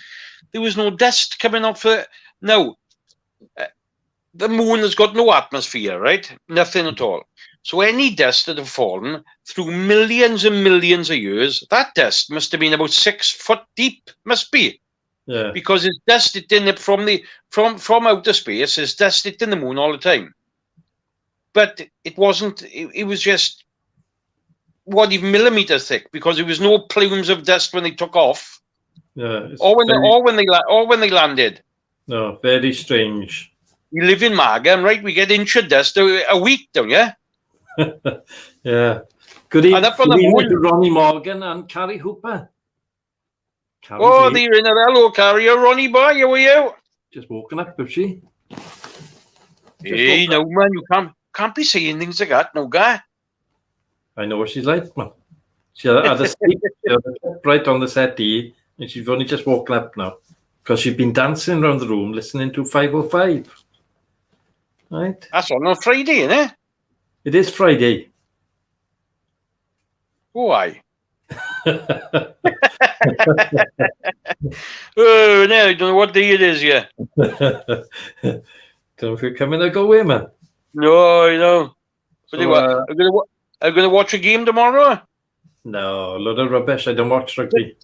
There was no dust coming off it. Now, the moon has got no atmosphere, right? Nothing at all. So any dust that have fallen through millions and millions of years, that dust must have been about 6 foot deep. Must be. Yeah. Because it's dusted in it from outer space. It's dusted in the moon all the time. But it wasn't. It was just even millimeters thick, because there was no plumes of dust when they took off. Yeah. Or when they landed. No, very strange. You live in Margam, right? We get inch of dust a week, don't you? Yeah. Good evening to Ronnie Morgan and Carrie Hooper. They're in a hello, Carrie. Ronnie boy, how are you? Just woken up, was she? Hey, no, man, you can't be saying things like that, no, guy. I know what she's like, man. She had a sleep right on the settee, and she's only just woken up now, because she's been dancing around the room listening to 505. Right? That's on Friday, isn't it? It is Friday. Why? Oh, no, I don't know what day it is, yeah. Don't know if you're coming or go away, man. No, I know. So, I'm going to watch a game tomorrow? No, a lot of rubbish. I don't watch rugby.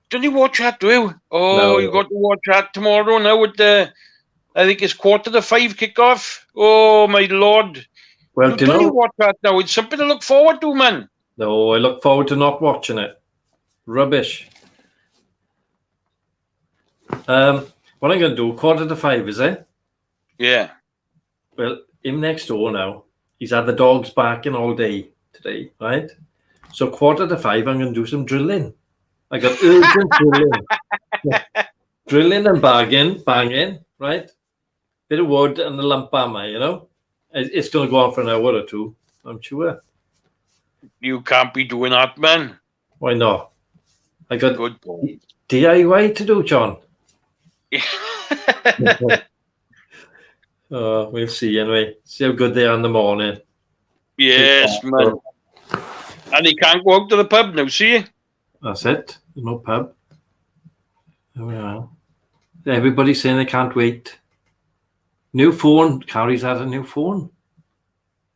Don't you watch that, do you? Oh, No. You got to watch that tomorrow now with I think it's 4:45 kickoff. Oh, my Lord. Well, do you know? Watch that now. It's something to look forward to, man. No, I look forward to not watching it. Rubbish. What I'm going to do, 4:45, is it? Yeah. Well, him next door now, he's had the dogs barking all day today, right? So 4:45, I'm going to do some drilling. I got urgent drilling. Drilling and banging, right? Bit of wood and a lump hammer, It's going to go on for an hour or two, I'm sure. You can't be doing that, man. Why not? I got Good boy. DIY to do, John. We'll see anyway. See how good they are in the morning. Yes, man. And he can't go out to the pub now, see? That's it. There's no pub. There we are. Everybody's saying they can't wait. New phone. Carrie's had a new phone.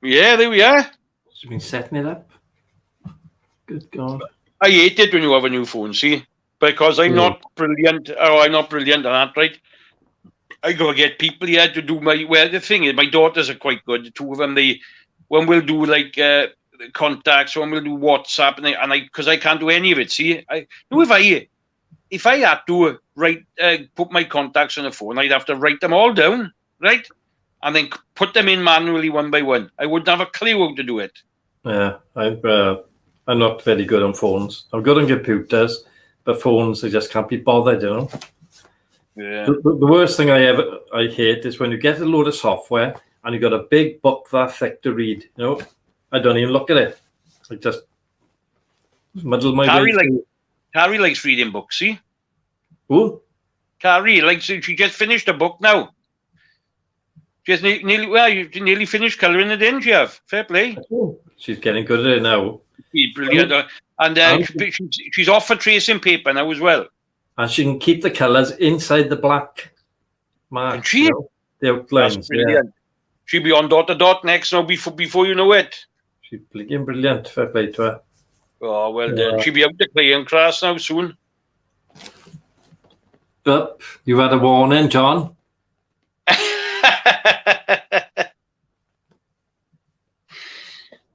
Yeah, there we are. She's been setting it up. Good God. I hate it when you have a new phone, see? Because I'm not brilliant. Oh, I'm not brilliant at that, right? I go get people here to do the thing is, my daughters are quite good. The two of them, when we'll do like contacts, when we'll do WhatsApp, and because I can't do any of it, see? If I had to put my contacts on the phone, I'd have to write them all down, right? And then put them in manually one by one. I wouldn't have a clue how to do it. Yeah, I I'm not very good on phones. I'm good on computers, but phones, I just can't be bothered, you know. Yeah. The worst thing I hate is when you get a load of software and you got a big book that thick to read. You know, I don't even look at it. I just muddle my way through. Carrie likes reading books, see? Who? Carrie, like, she just finished a book now. Just nearly finished colouring it in, she have. Fair play. She's getting good at it now. She's brilliant. And she's off for tracing paper now as well. And she can keep the colours inside the black marks. And she? You know, the outlines. That's brilliant. Yeah. She'll be on dot next now before you know it. She's brilliant. Fair play to her. Oh, well done. She'll be out to play in class now soon. But you had a warning, John.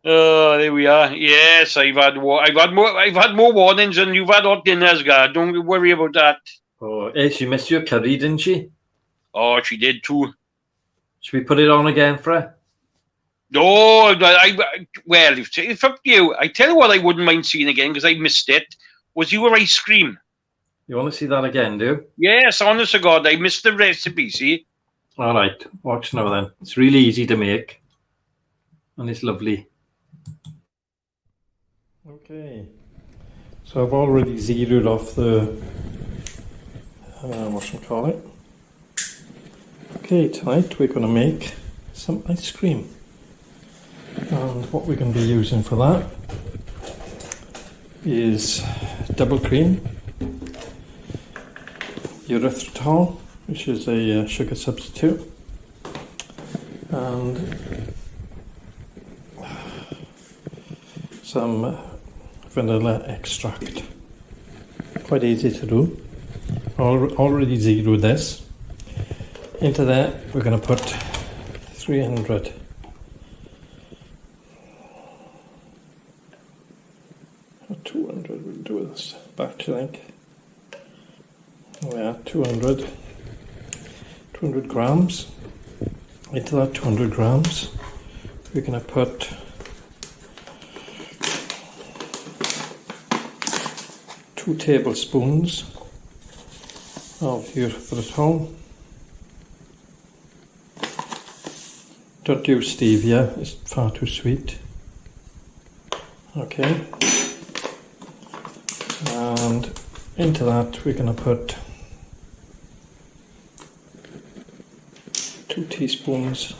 Oh, there we are. Yes, I've had more warnings than you've had hot dinners, guy. Don't worry about that. Oh, hey, she missed your curry, didn't she? Oh, she did too. Should we put it on again for her? No, well, it's up to you. I tell you what I wouldn't mind seeing again, because I missed it, was your ice cream. You want to see that again, do you? Yes, honest to God, I missed the recipe, see? All right, watch now then. It's really easy to make. And it's lovely. Okay. So I've already zeroed off the, whatchamacallit. Okay, tonight we're going to make some ice cream. And what we're going to be using for that is double cream, erythritol, which is a sugar substitute, and some vanilla extract. Quite easy to do. Already zeroed this. Into that we're going to put 300 or 200. We'll do this batch, I think. Yeah, 200 grams. Into that 200 grams we're going to put 2 tablespoons of erythritol. Don't use stevia, it's far too sweet. Okay. And into that we're going to put 2 teaspoons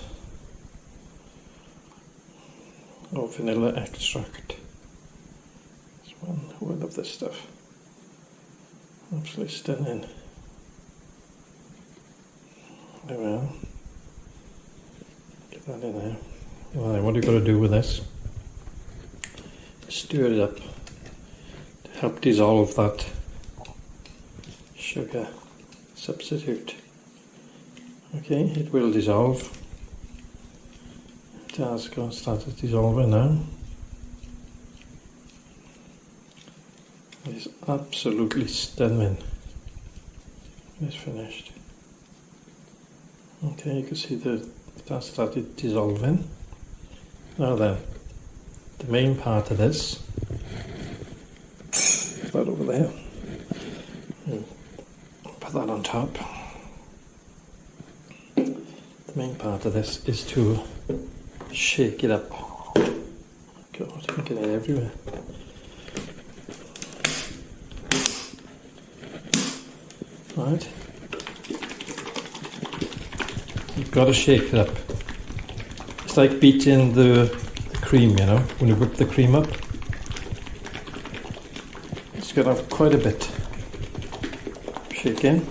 of vanilla extract. This one, oh, I love this stuff. Absolutely stunning. There we are. Get that in there. Well, what are you going to do with this? Stir it up to help dissolve that sugar substitute. Okay, it will dissolve. It has started dissolving now. It's absolutely stunning. It's finished. Okay, you can see that has started dissolving. Now then, the main part of this, that over there, put that on top. The main part of this is to shake it up. God, I'm getting it everywhere. Right, you've got to shake it up. It's like beating the cream, you know, when you whip the cream up. It's got to have quite a bit shaking.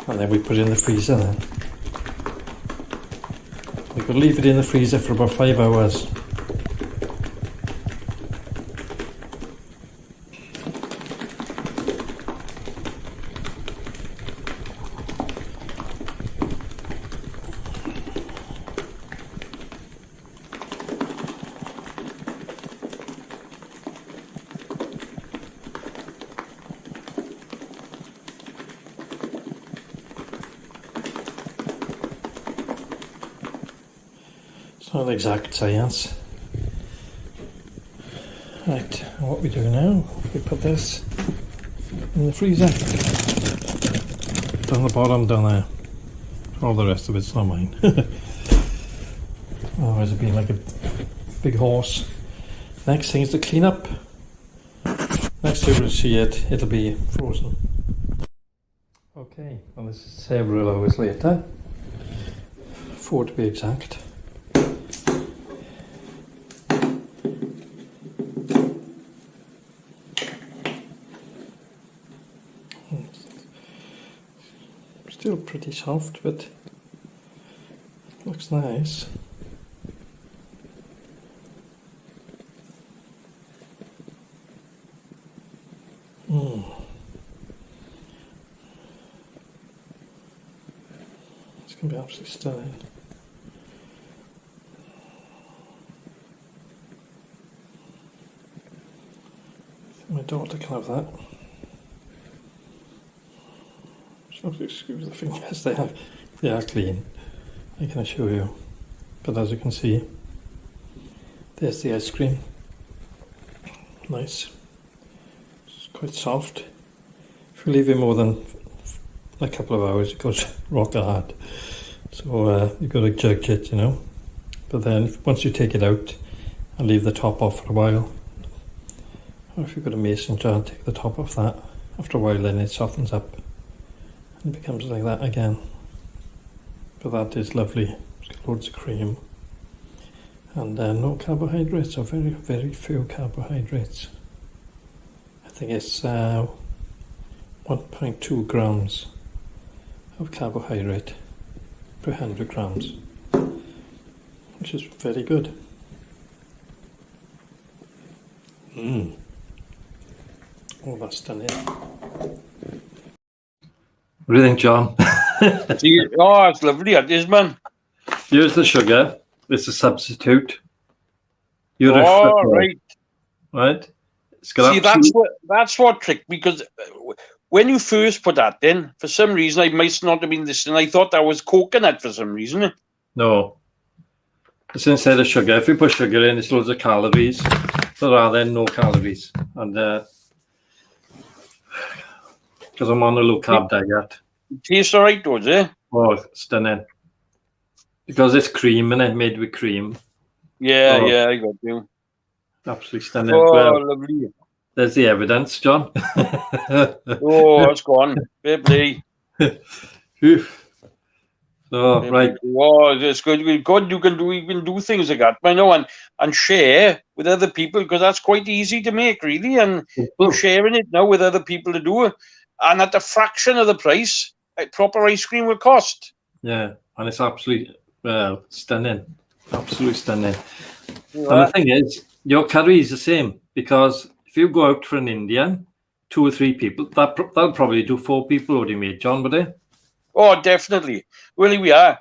And then we put it in the freezer then. We could leave it in the freezer for about 5 hours. It's not exact science. Right, what we do now, we put this in the freezer. Down the bottom, down there. All the rest of it's not mine. Otherwise it'd be like a big horse. Next thing is to clean up. Next time we'll see it, it'll be frozen. Okay, well this is several hours later. 4 to be exact. Still pretty soft, but looks nice. It's going to be absolutely stunning. My daughter can have that. Excuse the fingers, they are clean, I can assure you. But as you can see, there's the ice cream. Nice. It's quite soft. If you leave it more than a couple of hours, it goes rock hard. So you've got to judge it, you know. But then once you take it out and leave the top off for a while, or if you've got a mason jar, take the top off that. After a while then it softens up. It becomes like that again. But that is lovely. It's got loads of cream. And no carbohydrates, or very, very few carbohydrates. I think it's 1.2 grams of carbohydrate per 100 grams. Which is very good. Oh, that's stunning. What do you think, John? See, oh, it's lovely, it is, man. Here's the sugar. It's a substitute. Right. Right? See, that's what tricked me, because when you first put that in, for some reason, I might not have been listening. I thought that was coconut for some reason. No. It's instead of sugar. If you put sugar in, it's loads of calories. There are then no calories. And because I'm on a low carb diet. It tastes alright, does it? Oh, stunning. Because it's cream and it made with cream. Yeah, I got you. Absolutely stunning. Oh, well, lovely. There's the evidence, John. Oh, it's gone. Fair play. So, right. Oh, it's good. God, you can do things like that, I know, and share with other people, because that's quite easy to make, really. And you're sharing it now with other people to do it, and at a fraction of the price proper ice cream will cost. Yeah, and it's absolutely stunning. Absolutely stunning. Yeah. And the thing is, your curry is the same, because if you go out for an Indian, 2 or 3 people, that'll probably do 4 people already made, John, would it? Oh, definitely. Well, we are.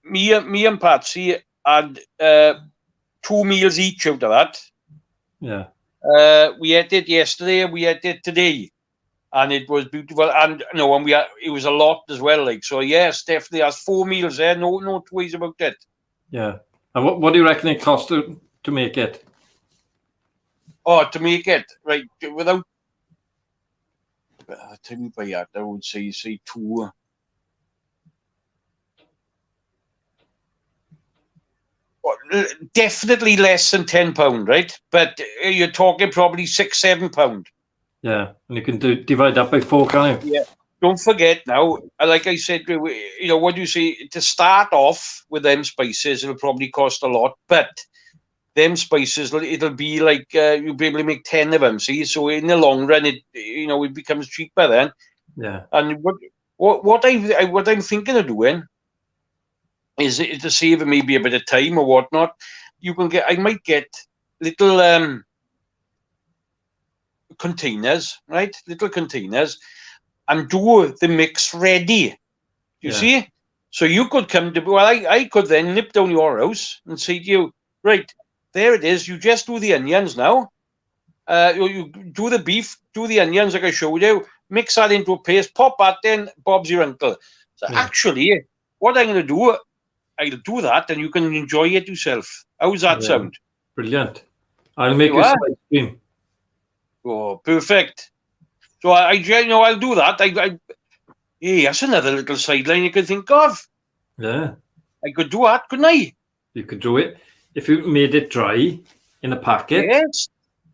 Me and Patsy had 2 meals each out of that. Yeah. We ate it yesterday, we ate it today, and it was beautiful. And it was a lot as well. Like, so, yes, definitely. That's 4 meals there. No two ways about it. Yeah. And what do you reckon it cost to make it? Oh, to make it right without. Tell me by that, I would say 2. Definitely less than £10, right? But you're talking probably £6-7. Yeah, and you can divide that by 4, can't you? Yeah. Don't forget now, like I said, what do you say? To start off with them spices, it'll probably cost a lot, but them spices, it'll be like you'll be able to make 10 of them. See, so in the long run, it becomes cheaper then. Yeah. And what I'm thinking of doing is to save maybe a bit of time or whatnot. I might get little containers, right? Little containers, and do the mix ready. You see? So you could come to, I could then nip down your house and say to you, right, there it is. You just do the onions now. You do the beef, do the onions like I showed you, mix that into a paste, pop that in, Bob's your uncle. So actually, what I'm going to do, I'll do that, and you can enjoy it yourself. How's that Yeah. sound? Brilliant. I'll make You you are? some ice cream. Oh, perfect. So I'll do that. Hey, that's another little sideline you could think of. Yeah. I could do that, couldn't I? You could do it. If you made it dry in a packet, Yes,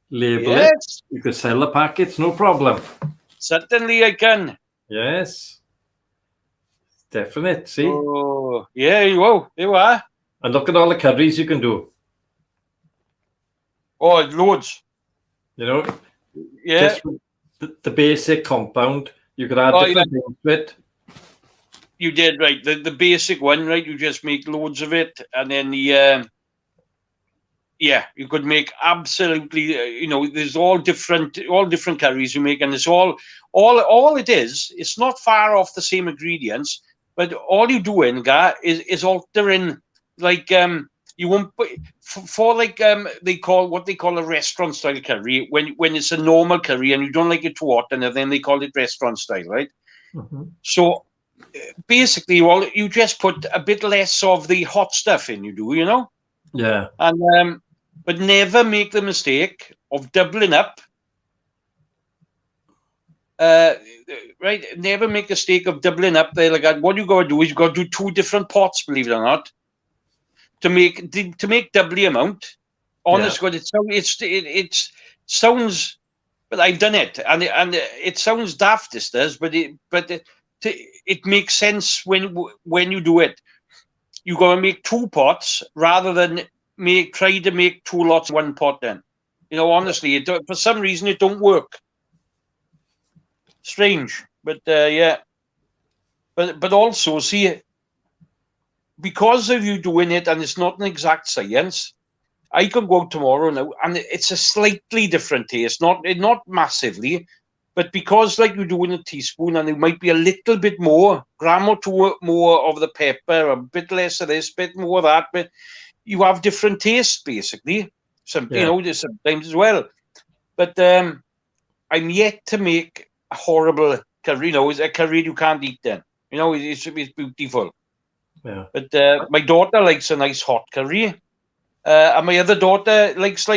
label it, yes. you could sell the packets, no problem. Certainly I can. Yes. Definite, see? Oh, yeah, you are. And look at all the curries you can do. Oh, loads. You know, Yeah. just the basic compound. You could add Oh, different things to it. You did right. The basic one, right? You just make loads of it, and then the you could make absolutely. There's all different curries you make, and it's all it is. It's not far off the same ingredients, but all you do in is altering, like you won't put for like they call a restaurant style curry when it's a normal curry and you don't like it too hot, and then they call it restaurant style, right? Mm-hmm. So basically, you just put a bit less of the hot stuff in. Yeah. And but never make the mistake of doubling up. Right? Never make the mistake of doubling up. There, like what you got to do is you got to do 2 different pots. Believe it or not, to make double the amount. Honest God, it sounds. But I've done it, and it sounds daft. This does, but it makes sense when you do it. You got to make 2 pots rather than try to make 2 lots in 1 pot. Then, honestly, for some reason it don't work. Strange, but yeah. But also, see, because of you doing it, and it's not an exact science. I can go out tomorrow now, and it's a slightly different taste, not massively, but because like you do in a teaspoon, and it might be a little bit more, gram or 2 more of the pepper, a bit less of this, bit more of that, but you have different tastes basically. There's sometimes as well. But I'm yet to make a horrible curry. It's a curry you can't eat. Then it's beautiful. Yeah. But my daughter likes a nice hot curry. And my other daughter likes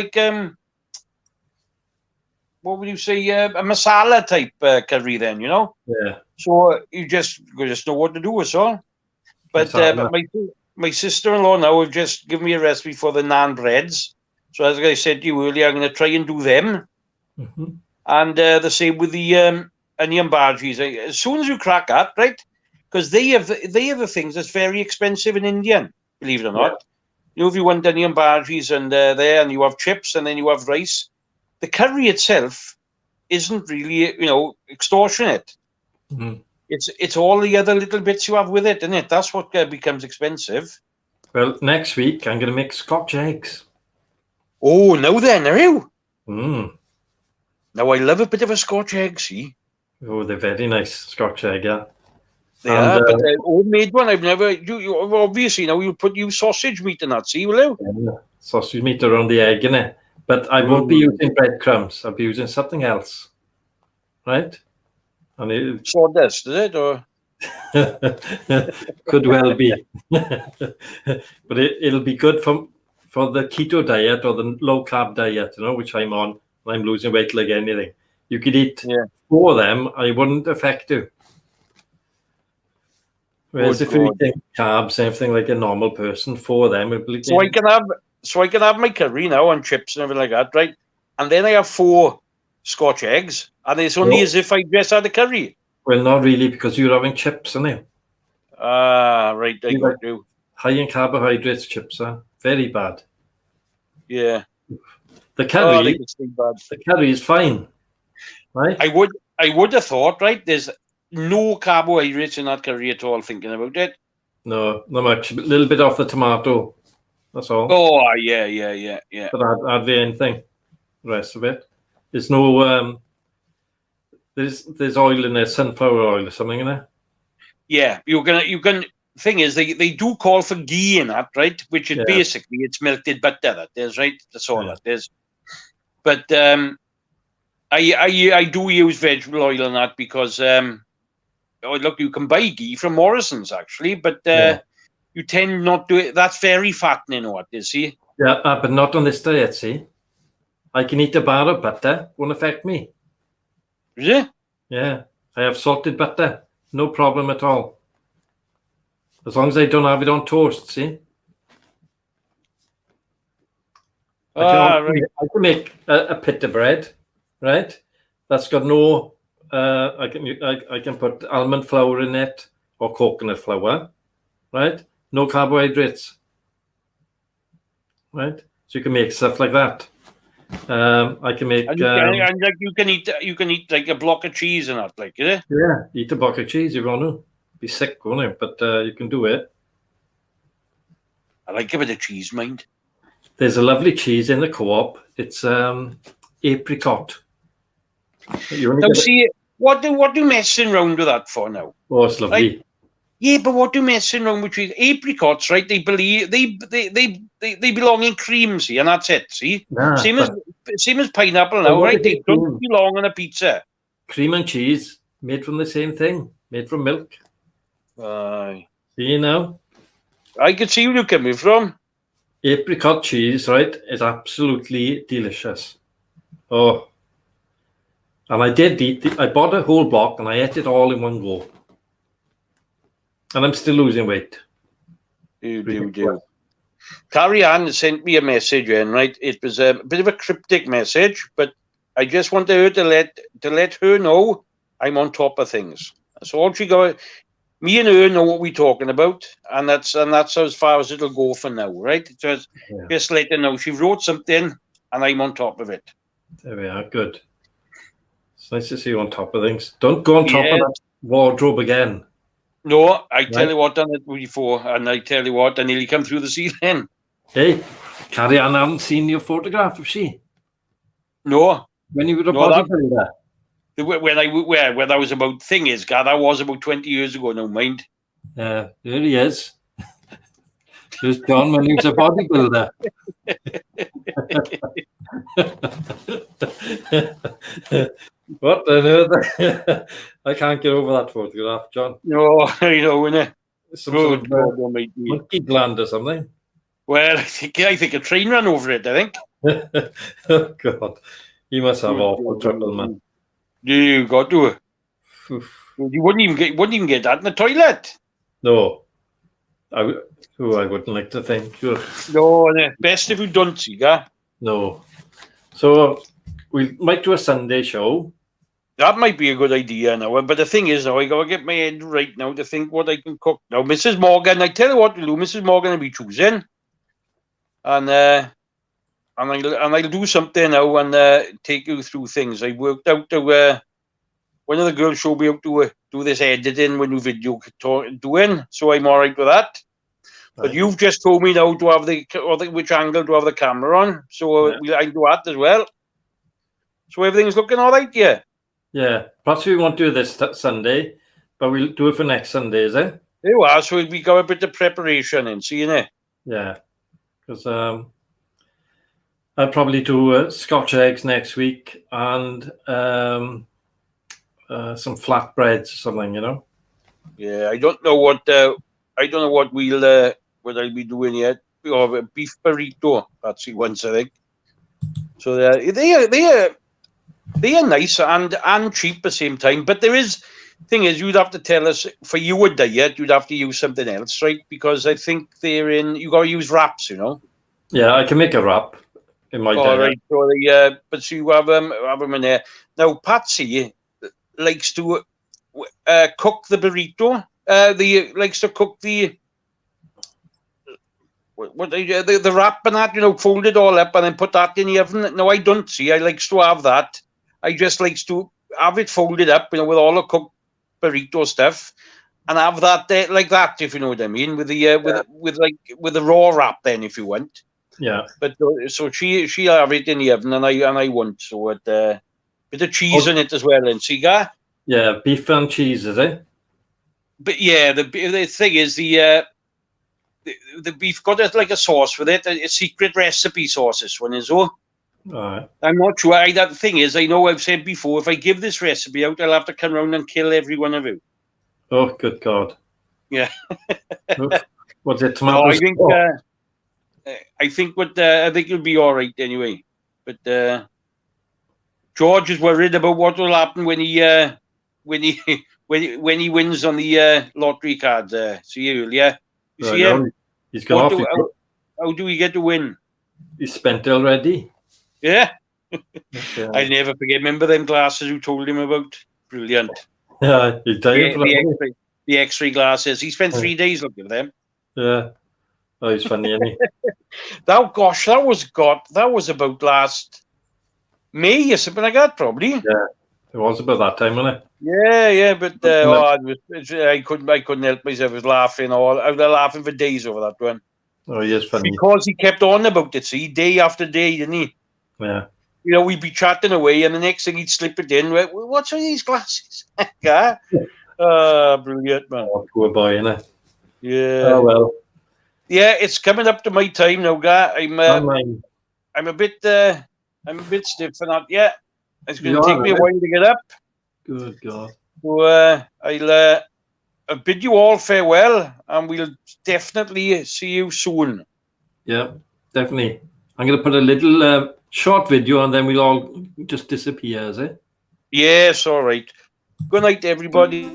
what would you say, a masala type curry then, Yeah. So you just know what to do, is all. But my sister-in-law now have just given me a recipe for the naan breads. So as I said to you earlier, I'm going to try and do them. Mm-hmm. And the same with the onion bhajis. As soon as you crack that, right? Because they have the things that's very expensive in India, believe it or not. If you want onion bhajis and and you have chips and then you have rice, the curry itself isn't really, extortionate. Mm-hmm. It's all the other little bits you have with it, isn't it? That's what becomes expensive. Well, next week I'm going to make Scotch eggs. Oh, now then, are you? Mm. Now I love a bit of a Scotch egg, see? Oh, they're very nice, Scotch egg, yeah. They are, but homemade one, I've never. You obviously now you use sausage meat in that, see, will you? Yeah, sausage meat around the egg, innit? But I won't be using breadcrumbs. I'll be using something else, right? And Sawdust, is it? Or could well be, but it'll be good for the keto diet or the low carb diet, which I'm on. I'm losing weight like anything. You could eat 4 of them, and it wouldn't affect you. Whereas if you eat carbs, everything like a normal person, 4 of them would be. So I can have my curry now and chips and everything like that, right? And then I have 4 Scotch eggs, and it's only as if I just had a curry. Well, not really, because you're having chips, aren't you? Ah, right. I got you. High in carbohydrates, chips are very bad. Yeah. The curry is fine, right? I would have thought, right? There's no carbohydrates in that curry at all. Thinking about it. No, not much. A little bit off the tomato. That's all. Oh, yeah. But hardly anything. The rest of it. There's no. There's oil in there, sunflower oil or something in there. Yeah, you can. Thing is, they do call for ghee in that, right? Which is basically it's melted butter. That is right. That's all that is. But I do use vegetable oil in that because look, you can buy ghee from Morrison's actually, but you tend not to. That's very fattening, what you see. Yeah, but not on this diet, see. I can eat a bar of butter, won't affect me. Is it? Yeah, I have salted butter, no problem at all. As long as I don't have it on toast, see. Right. I can make a pita bread, right? That's got no. I can put almond flour in it or coconut flour, right? No carbohydrates, right? So you can make stuff like that. I can make. And like you can eat like a block of cheese and that, like, is it? Yeah, eat a block of cheese if you want to. Be sick, won't you? But you can do it. I like a bit of cheese, mind. There's a lovely cheese in the co-op. It's apricot. Now, see, what do messing around with that for now? Oh, it's lovely. Right? Yeah, but what do messing around with apricots? Right? They believe they belong in cream, see, and that's it. See, Nah, same as pineapple now, right? They don't belong on a pizza. Cream and cheese made from the same thing, made from milk. Aye. See now? I can see where you're coming from. Apricot cheese, right, is absolutely delicious. Oh. And I did eat, I bought a whole block and I ate it all in one go. And I'm still losing weight. You do. Carrie Ann sent me a message in, right? It was a bit of a cryptic message, but I just wanted her to let her know I'm on top of things. That's all she got. Me and her know what we're talking about, and that's as far as it'll go for now, right? Just let her know she wrote something, and I'm on top of it. There we are. Good. It's nice to see you on top of things. Don't go on top of that wardrobe again. No, I tell you what, done it before, and I tell you what, I nearly come through the ceiling. Hey, Carrie Ann hasn't seen your photograph, has she? No. When you were a bodybuilder. When I was about thing is, God, that was about 20 years ago now, mind. Yeah, there he is. There's John when he was a bodybuilder. What on earth? I can't get over that photograph, John. No, I know, innit? Some sort of monkey gland or something. Well, I think a train ran over it, I think. Oh, God. You must have awful trouble, man. You got to. You wouldn't even get that in the toilet. No. I wouldn't like to think. No, best if you don't see that. No. So we might do a Sunday show. That might be a good idea now. But the thing is, now I gotta get my head right now to think what I can cook. Now, Mrs. Morgan, I tell you what to do. Mrs. Morgan will be choosing, and I'll do something now and take you through things. I worked out to one of the girls showed me how to do this editing when you video doing, so I'm all right with that. Right. But you've just told me now to have which angle to have the camera on, so I do that as well. So everything's looking all right, yeah. Yeah, perhaps we won't do this Sunday, but we'll do it for next Sunday, is it? There you are. So we got a bit of preparation in, seeing it. Yeah, because I'll probably do Scotch eggs next week and some flatbreads or something, you know. Yeah, I don't know what what I'll be doing yet. We have a beef burrito. That's the ones, I think. So they are nice and cheap at the same time. But thing is, you'd have to tell us for your diet, you'd have to use something else, right? Because I think you got to use wraps, you know. Yeah, I can make a wrap in my diet. Right. So but so you have them in there. Now, Patsy likes to cook the burrito. Likes to cook the wrap and that, you know, fold it all up and then put that in the oven. No, I don't. See, I likes to have that. I just likes to have it folded up, you know, with all the cooked burrito stuff, and have that there like that, if you know what I mean, with the with the raw wrap. Then, if you want. Yeah. But so she'll have it in the oven, and I want so it bit of cheese on it as well, and cigar. Yeah, beef and cheese, is it? But yeah, the thing is the beef got like a sauce with it, a secret recipe sauce. This one is all right. I'm not sure. The thing is, I know I've said before, if I give this recipe out, I'll have to come round and kill every one of you. Oh, good God! Yeah. What's it? No, Tomatoes? I think you'll be all right anyway. But George is worried about what will happen when he when he wins on the lottery cards. See earlier. You see him? He's gone off. How do we get to win? He's spent already. Yeah. Okay. I never forget. Remember them glasses who told him about? Brilliant. Yeah, he's dying for that. The X-ray glasses. He spent 3 days looking at them. Yeah. Oh, he's funny, isn't he? That was about last May or something like that, probably. Yeah, it was about that time, wasn't it? Yeah, but I couldn't help myself. I was laughing. I was laughing for days over that one. Oh, he is funny. Because he kept on about it, see, day after day, didn't he? Yeah. You know, we'd be chatting away, and the next thing he'd slip it in. What's with these glasses? Brilliant, man. Oh, poor boy, innit? Yeah. Oh, well. Yeah, it's coming up to my time now, guy. I'm a bit stiff for that. Yeah, it's going to take me a while to get up. Good God. So I'll bid you all farewell, and we'll definitely see you soon. Yeah, definitely. I'm going to put a little short video, and then we'll all just disappear, is it? Yes, all right. Good night, everybody.